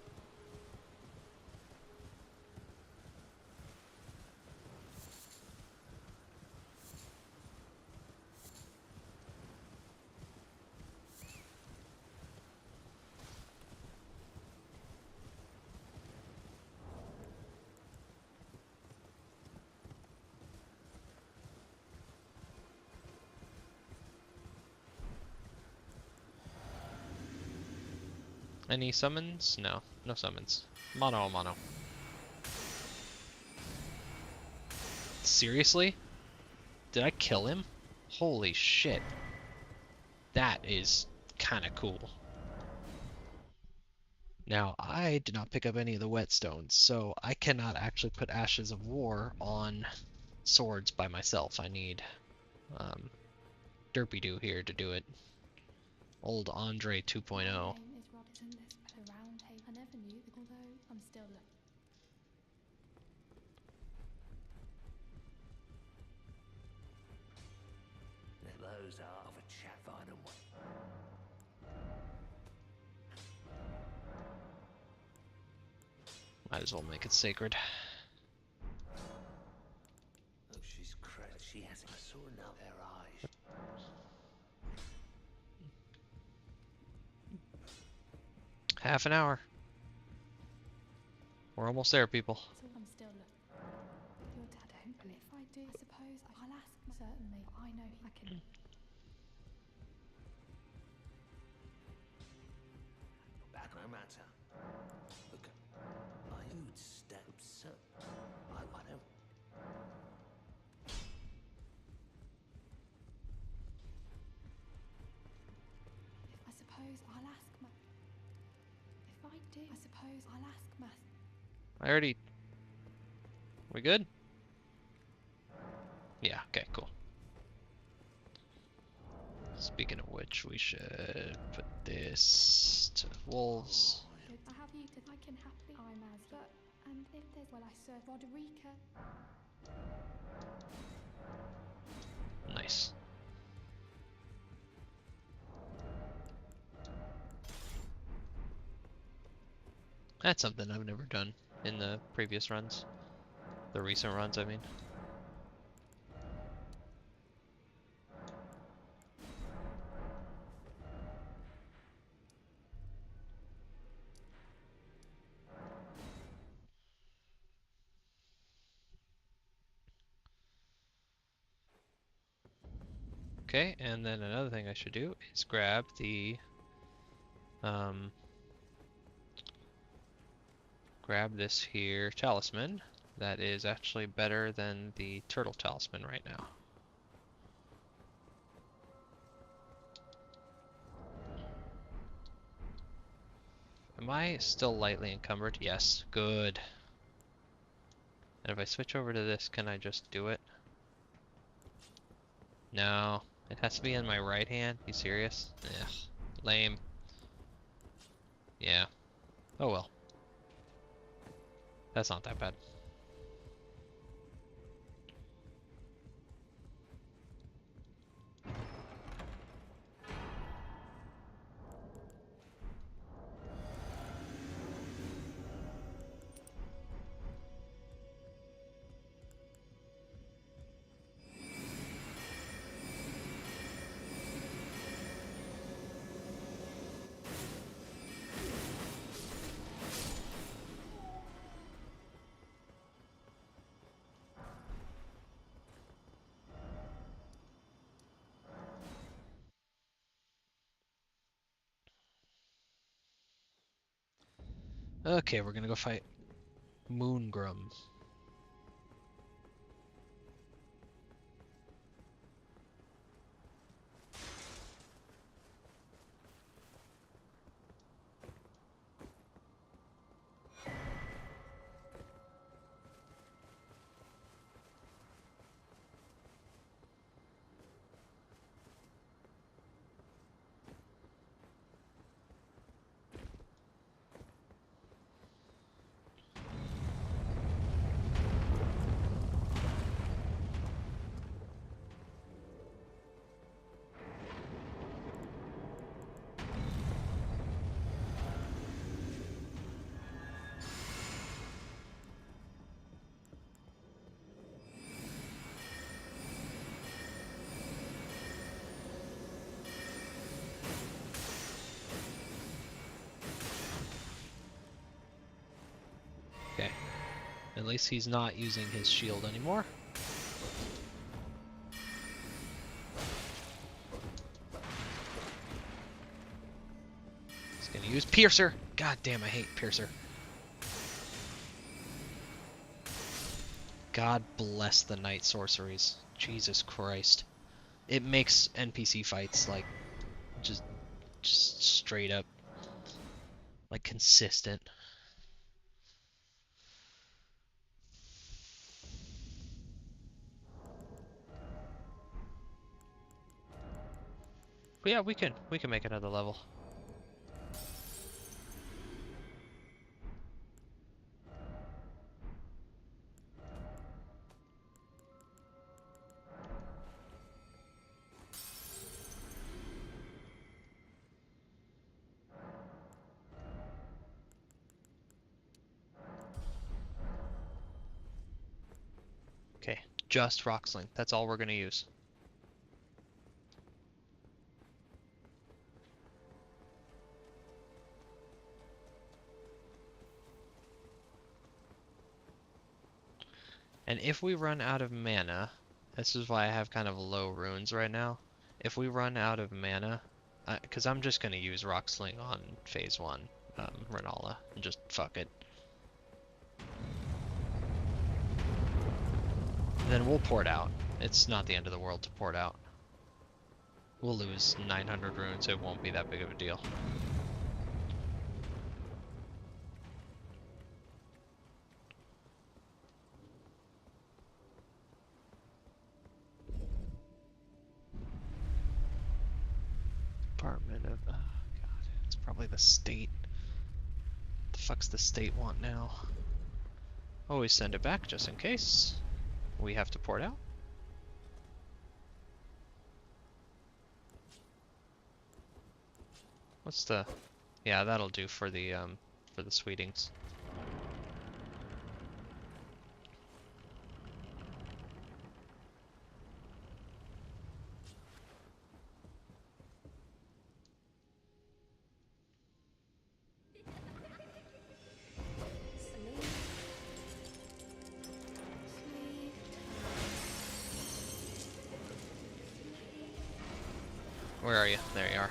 Any summons? No, no summons. Mono a mono. Seriously? Did I kill him? Holy shit. That is kinda cool. Now, I did not pick up any of the whetstones, so I cannot actually put Ashes of War on swords by myself. I need derpy-doo here to do it. Old Andre 2.0. Name is Rod, isn't this a round table? I never knew, although I'm still looking. Those are of a chap I don't want. Might as well make it sacred. Oh, she's crazy. She has a saw now their eyes. Half an hour. We're almost there, people. So I'm still looking. Your dad don't, and if I do, I suppose I'll ask certainly. I know I can. Back no matter. Look, I would step so. I don't. I suppose I'll ask my. If I do, I suppose I'll ask my. I already... We good? Yeah, okay, cool. Speaking of which, we should put this to wolves. Good. I have you to. I can happily. I'm as. But and if there's well, I serve Roderica. Nice. That's something I've never done in the previous runs. The recent runs, I mean. Okay, and then another thing I should do is grab the grab this here talisman. That is actually better than the turtle talisman right now. Am I still lightly encumbered? Yes, good. And if I switch over to this, can I just do it? No, it has to be in my right hand. You serious? Ugh, lame. Yeah. Oh well. That's not that bad. Okay, we're gonna go fight Moongrum. Okay. At least he's not using his shield anymore. He's gonna use Piercer. God damn, I hate Piercer. God bless the night sorceries. Jesus Christ. It makes NPC fights like just straight up like consistent. But yeah, we can make another level. Okay, just rock sling. That's all we're gonna use. And if we run out of mana, this is why I have kind of low runes right now. If we run out of mana, because I'm just gonna use rock sling on phase 1, Renala, and just fuck it. Then we'll port out. It's not the end of the world to port out. We'll lose 900 runes, it won't be that big of a deal. Department of... God, it's probably the state. What the fuck's the state want now? Always send it back, just in case we have to port out. What's the... Yeah, that'll do for the Sweetings. Where are you? There you are.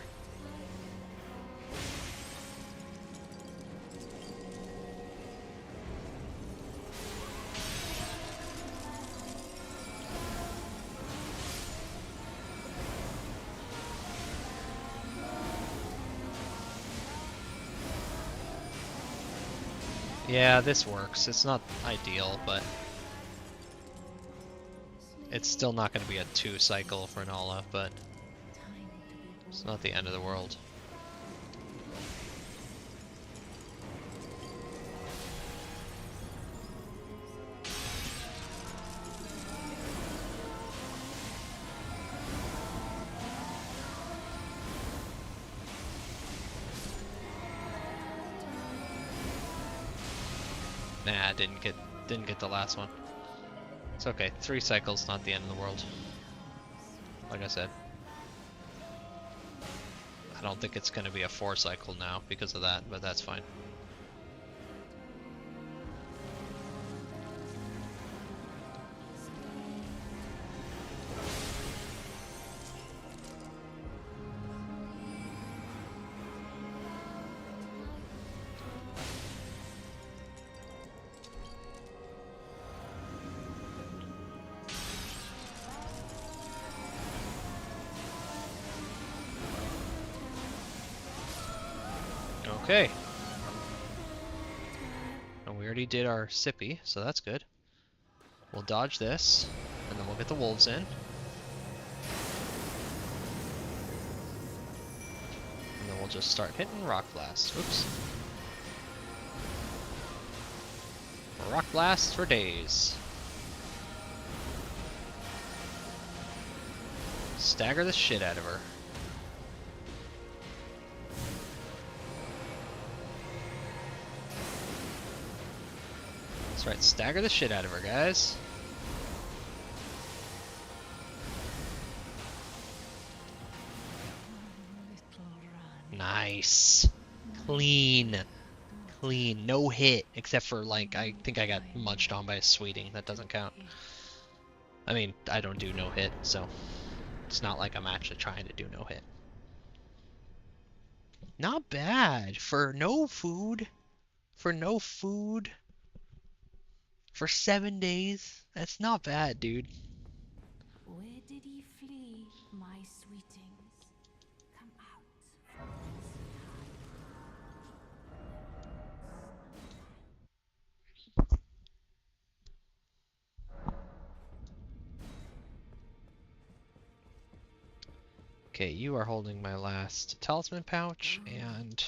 Yeah, this works. It's not ideal, but it's still not going to be a 2-cycle for Nala, but it's not the end of the world. Nah, didn't get the last one. It's okay. 3 cycles, not the end of the world. Like I said. I don't think it's gonna be a 4-cycle now because of that, but that's fine. Okay. And we already did our sippy, so that's good. We'll dodge this, and then we'll get the wolves in. And then we'll just start hitting rock blast. Oops. Rock blast for days. Stagger the shit out of her. That's right, stagger the shit out of her, guys. Nice. Clean. Clean. No hit, except for, like, I think I got munched on by a Sweeting. That doesn't count. I mean, I don't do no hit, so it's not like I'm actually trying to do no hit. Not bad. For no food. For no food. For 7 days. That's not bad, dude. Where did he flee, my sweetings? Come out from whence he Okay, you are holding my last talisman pouch, and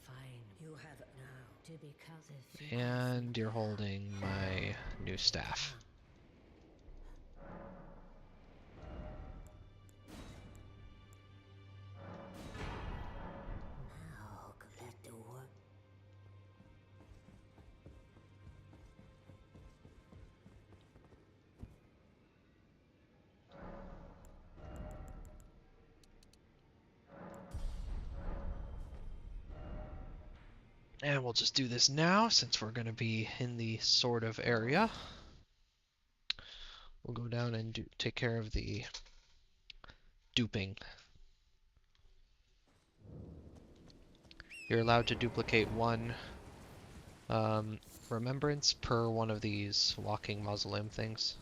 Fine, you have it now. To because if and you're holding my new staff. now let the work. And we'll just do this now since we're going to be in the sort of area. We'll go down and take care of the duping. You're allowed to duplicate one remembrance per one of these walking mausoleum things.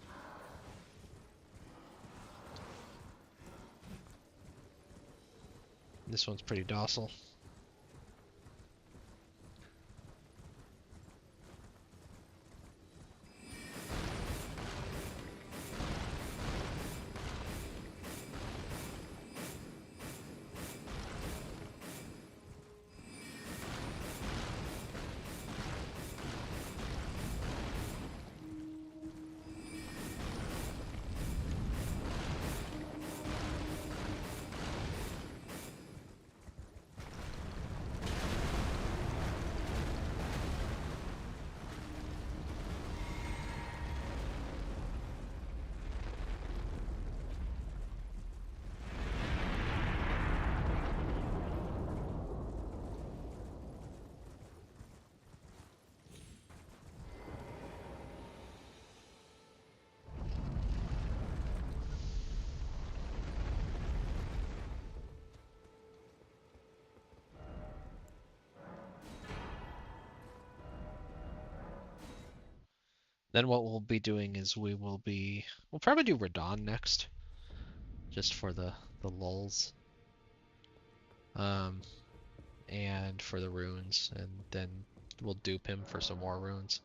This one's pretty docile. Then what we'll be doing is we'll probably do Radon next, just for the lulz, and for the runes, and then we'll dupe him for some more runes.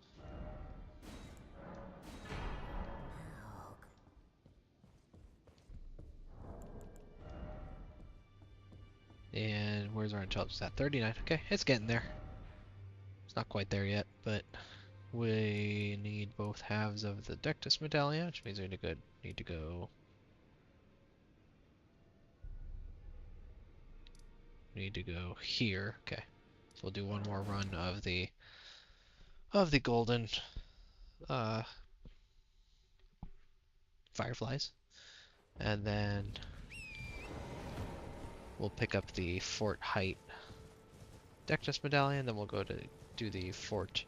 And where's our intelligence at? 39. Okay, it's getting there. It's not quite there yet, but we need both halves of the Deathless medallion, which means we need to go here. Okay, so we'll do one more run of the golden fireflies, and then we'll pick up the Fort Height Deathless medallion. Then we'll go to do the Fort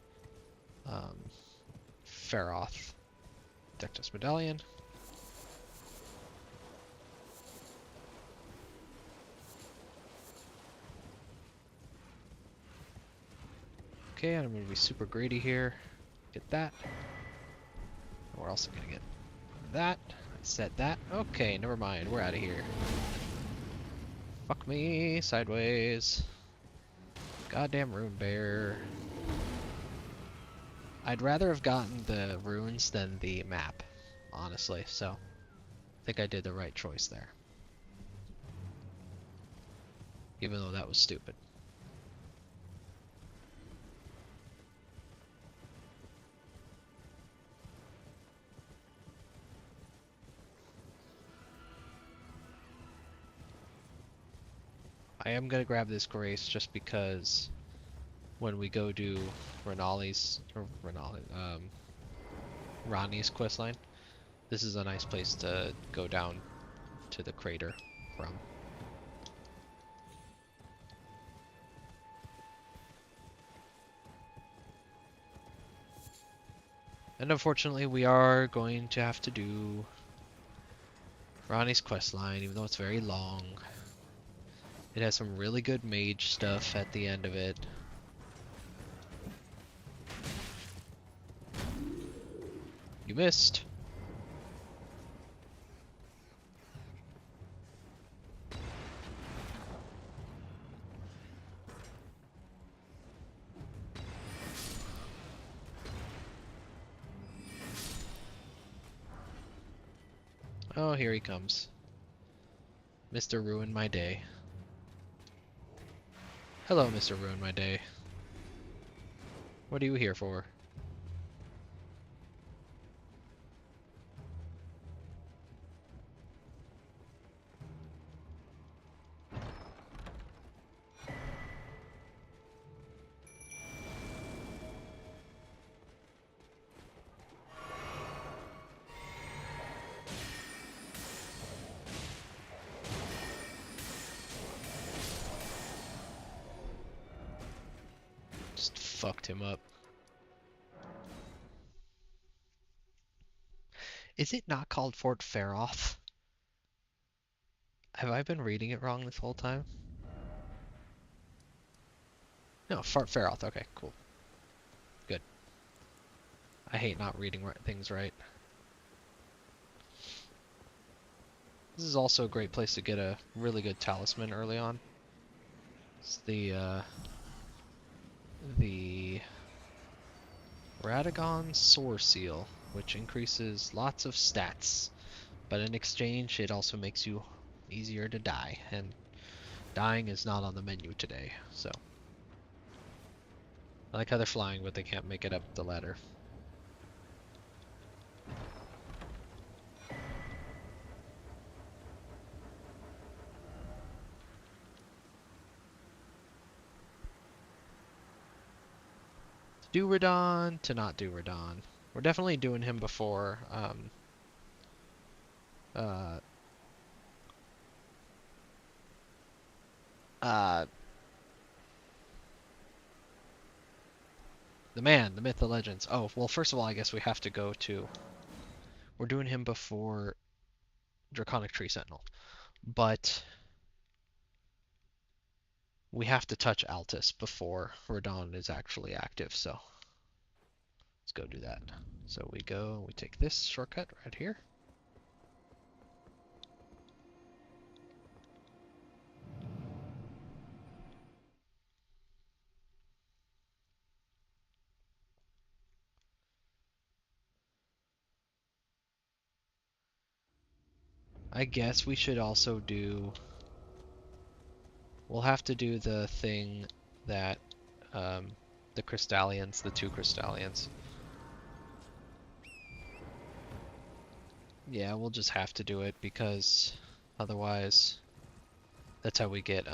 Feroth Deathless medallion. Okay, I'm gonna be super greedy here. Get that. We're also gonna get that. I said that. Okay, never mind. We're out of here. Fuck me sideways. Goddamn rune bear. I'd rather have gotten the runes than the map, honestly, so I think I did the right choice there. Even though that was stupid. I am gonna grab this Grace just because when we go do Ronnie's questline, this is a nice place to go down to the crater from. And unfortunately, we are going to have to do Ronnie's questline, even though it's very long. It has some really good mage stuff at the end of it. You missed. Oh, here he comes. Mr. Ruin My Day. Hello, Mr. Ruin My Day. What are you here for? Just fucked him up. Is it not called Fort Faroth? Have I been reading it wrong this whole time? No, Fort Faroth. Okay, cool. Good. I hate not reading things right. This is also a great place to get a really good talisman early on. It's the Radagon Soar Seal, which increases lots of stats, but in exchange it also makes you easier to die, and dying is not on the menu today, so. I like how they're flying, but they can't make it up the ladder. Do Radon to not do Radon. We're definitely doing him before uh, the man, the myth, the legends. Oh, well, first of all, I guess we have to go to... We're doing him before Draconic Tree Sentinel. But we have to touch Altus before Radon is actually active, so let's go do that. So we go and we take this shortcut right here. I guess we should also do... We'll have to do the thing that the Crystallians, the two Crystallians. Yeah, we'll just have to do it because otherwise that's how we get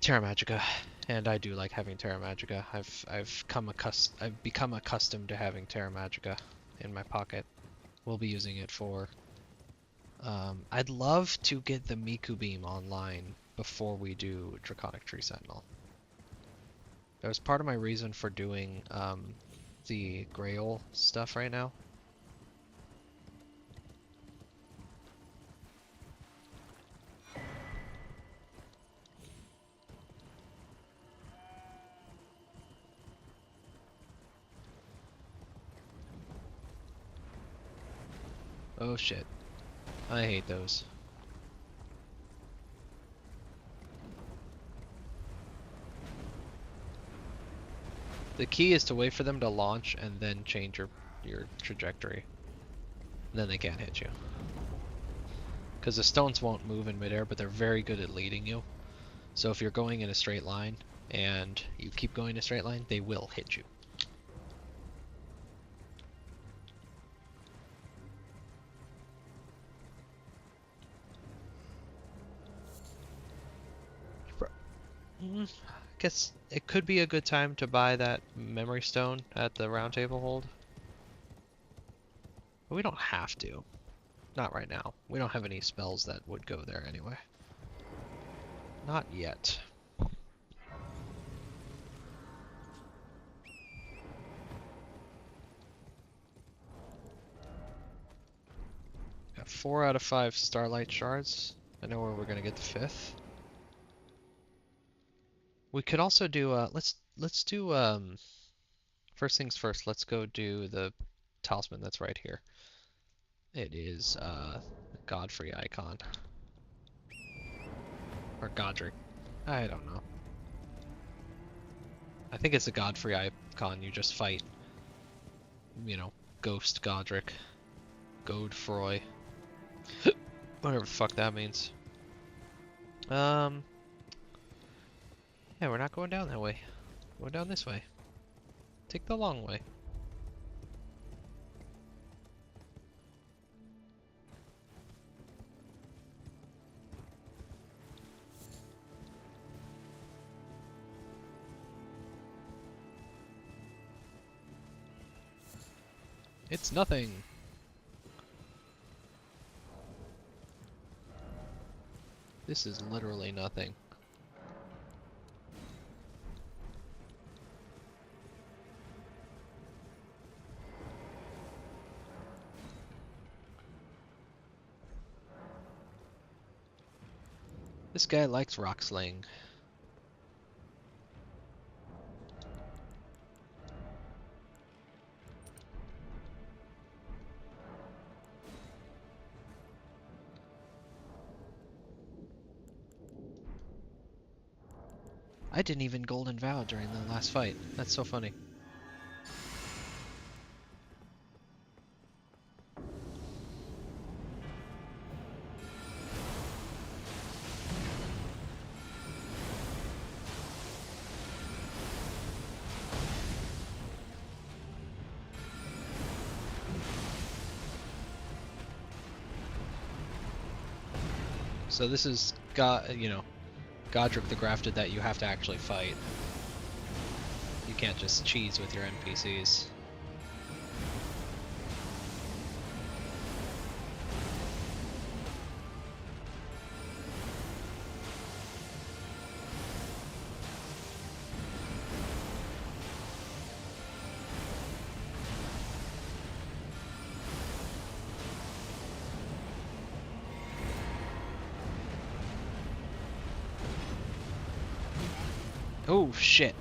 Terra Magica. And I do like having Terra Magica. I've become accustomed to having Terra Magica in my pocket. We'll be using it for I'd love to get the Miku Beam online before we do Draconic Tree Sentinel. That was part of my reason for doing the Grail stuff right now. Oh shit. I hate those. The key is to wait for them to launch and then change your trajectory. And then they can't hit you. Because the stones won't move in midair, but they're very good at leading you. So if you're going in a straight line and you keep going in a straight line, they will hit you. I guess it could be a good time to buy that memory stone at the round table hold. But we don't have to. Not right now. We don't have any spells that would go there anyway. Not yet. Got 4 out of 5 Starlight Shards. I know where we're gonna get the 5th. We could also do let's do first things first, let's go do the talisman that's right here. It is Godfrey icon. Or Godric. I don't know. I think it's a Godfrey icon. You just fight, you know, Ghost Godric. Godefroy. Whatever the fuck that means. Yeah, we're not going down that way. Go down this way. Take the long way. It's nothing. This is literally nothing. This guy likes rock slaying. I didn't even Golden Vow during the last fight. That's so funny. So this is Godric the Grafted that you have to actually fight. You can't just cheese with your NPCs. Oh shit.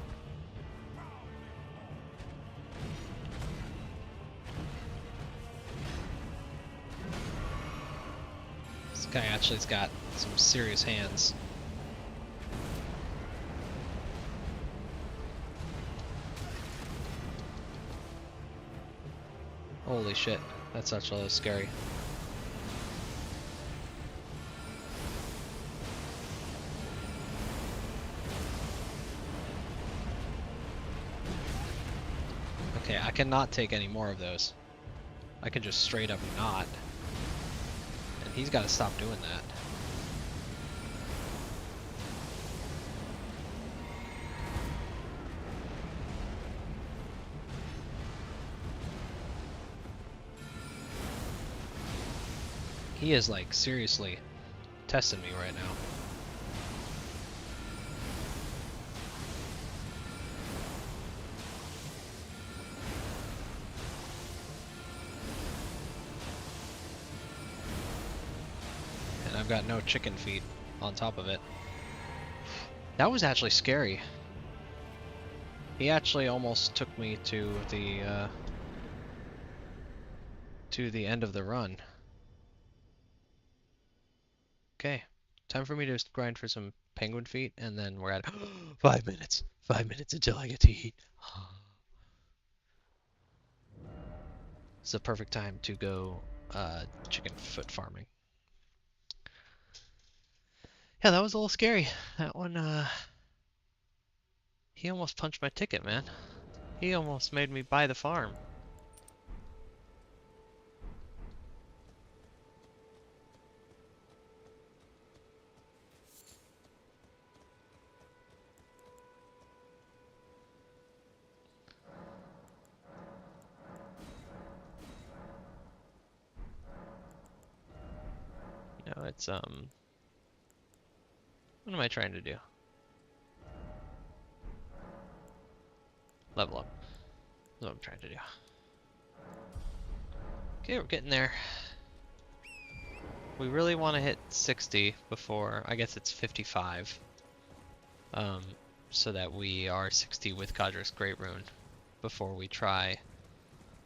This guy actually's got some serious hands. Holy shit, that's actually scary. Okay, I cannot take any more of those. I can just straight up not. And he's got to stop doing that. He is like seriously testing me right now. And I've got no chicken feet on top of it. That was actually scary. He actually almost took me to the end of the run. Okay, time for me to grind for some penguin feet, and then we're at 5 minutes. 5 minutes until I get to eat. It's the perfect time to go chicken foot farming. Yeah, that was a little scary. That one, he almost punched my ticket, man. He almost made me buy the farm. You know, it's, what am I trying to do? Level up. That's what I'm trying to do. Okay, we're getting there. We really want to hit 60 before, I guess it's 55. So that we are 60 with Godric's Great Rune before we try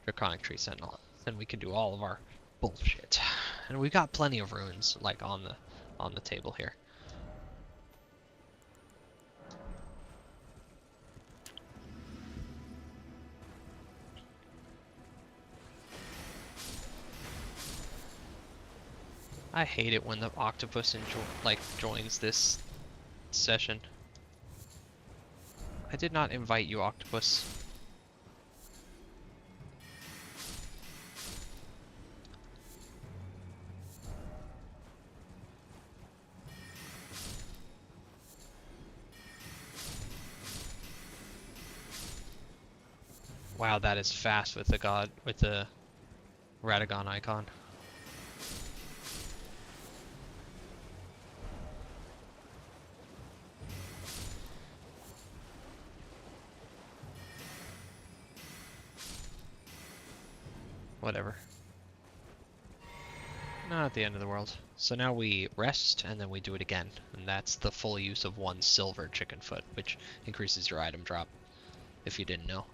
Draconic Tree Sentinel. Then we can do all of our bullshit. And we've got plenty of runes like on the table here. I hate it when the octopus joins this session. I did not invite you, octopus. Wow, that is fast with the Radagon icon. Whatever. Not the end of the world. So now we rest and then we do it again. And that's the full use of 1 silver chicken foot, which increases your item drop, if you didn't know.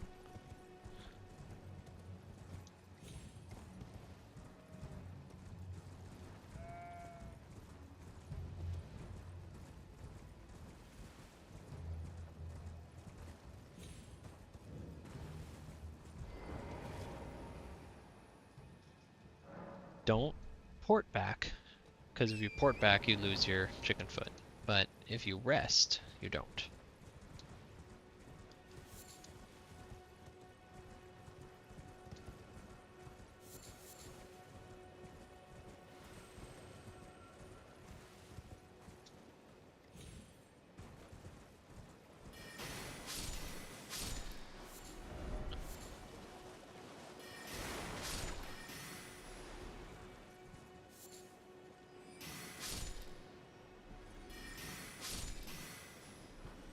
Don't port back, because if you port back, you lose your chicken foot. But if you rest, you don't.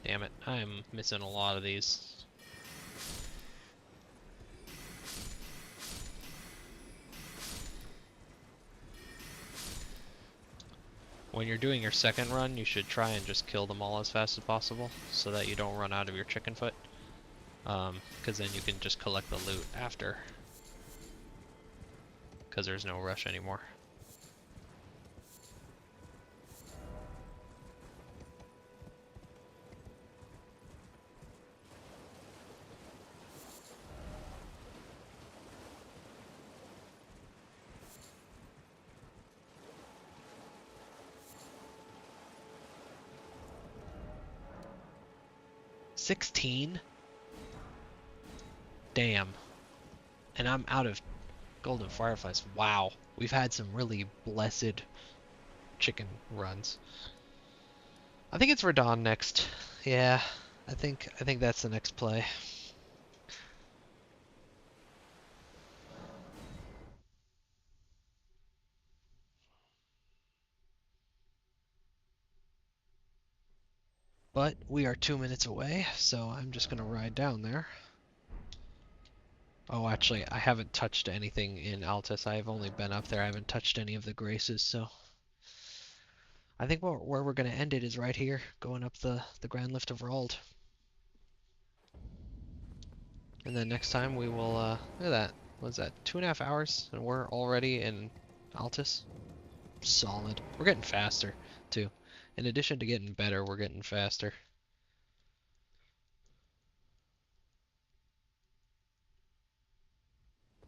Damn it, I'm missing a lot of these. When you're doing your second run, you should try and just kill them all as fast as possible, so that you don't run out of your chicken foot. Because then you can just collect the loot after. Because there's no rush anymore. $16? Damn. And I'm out of golden fireflies. Wow. We've had some really blessed chicken runs. I think it's Radon next. Yeah, I think that's the next play. But we are 2 minutes away, so I'm just gonna ride down there. Oh, actually, I haven't touched anything in Altus. I've only been up there. I haven't touched any of the graces, so I think where we're gonna end it is right here, going up the Grand Lift of Rald. And then next time we will, look at that. What's that, 2.5 hours? And we're already in Altus? Solid. We're getting faster, too. In addition to getting better, we're getting faster.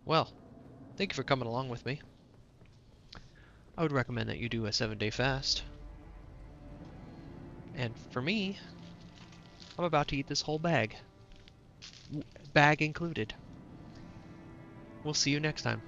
Well, thank you for coming along with me. I would recommend that you do a 7-day fast. And for me, I'm about to eat this whole bag. Bag included. We'll see you next time.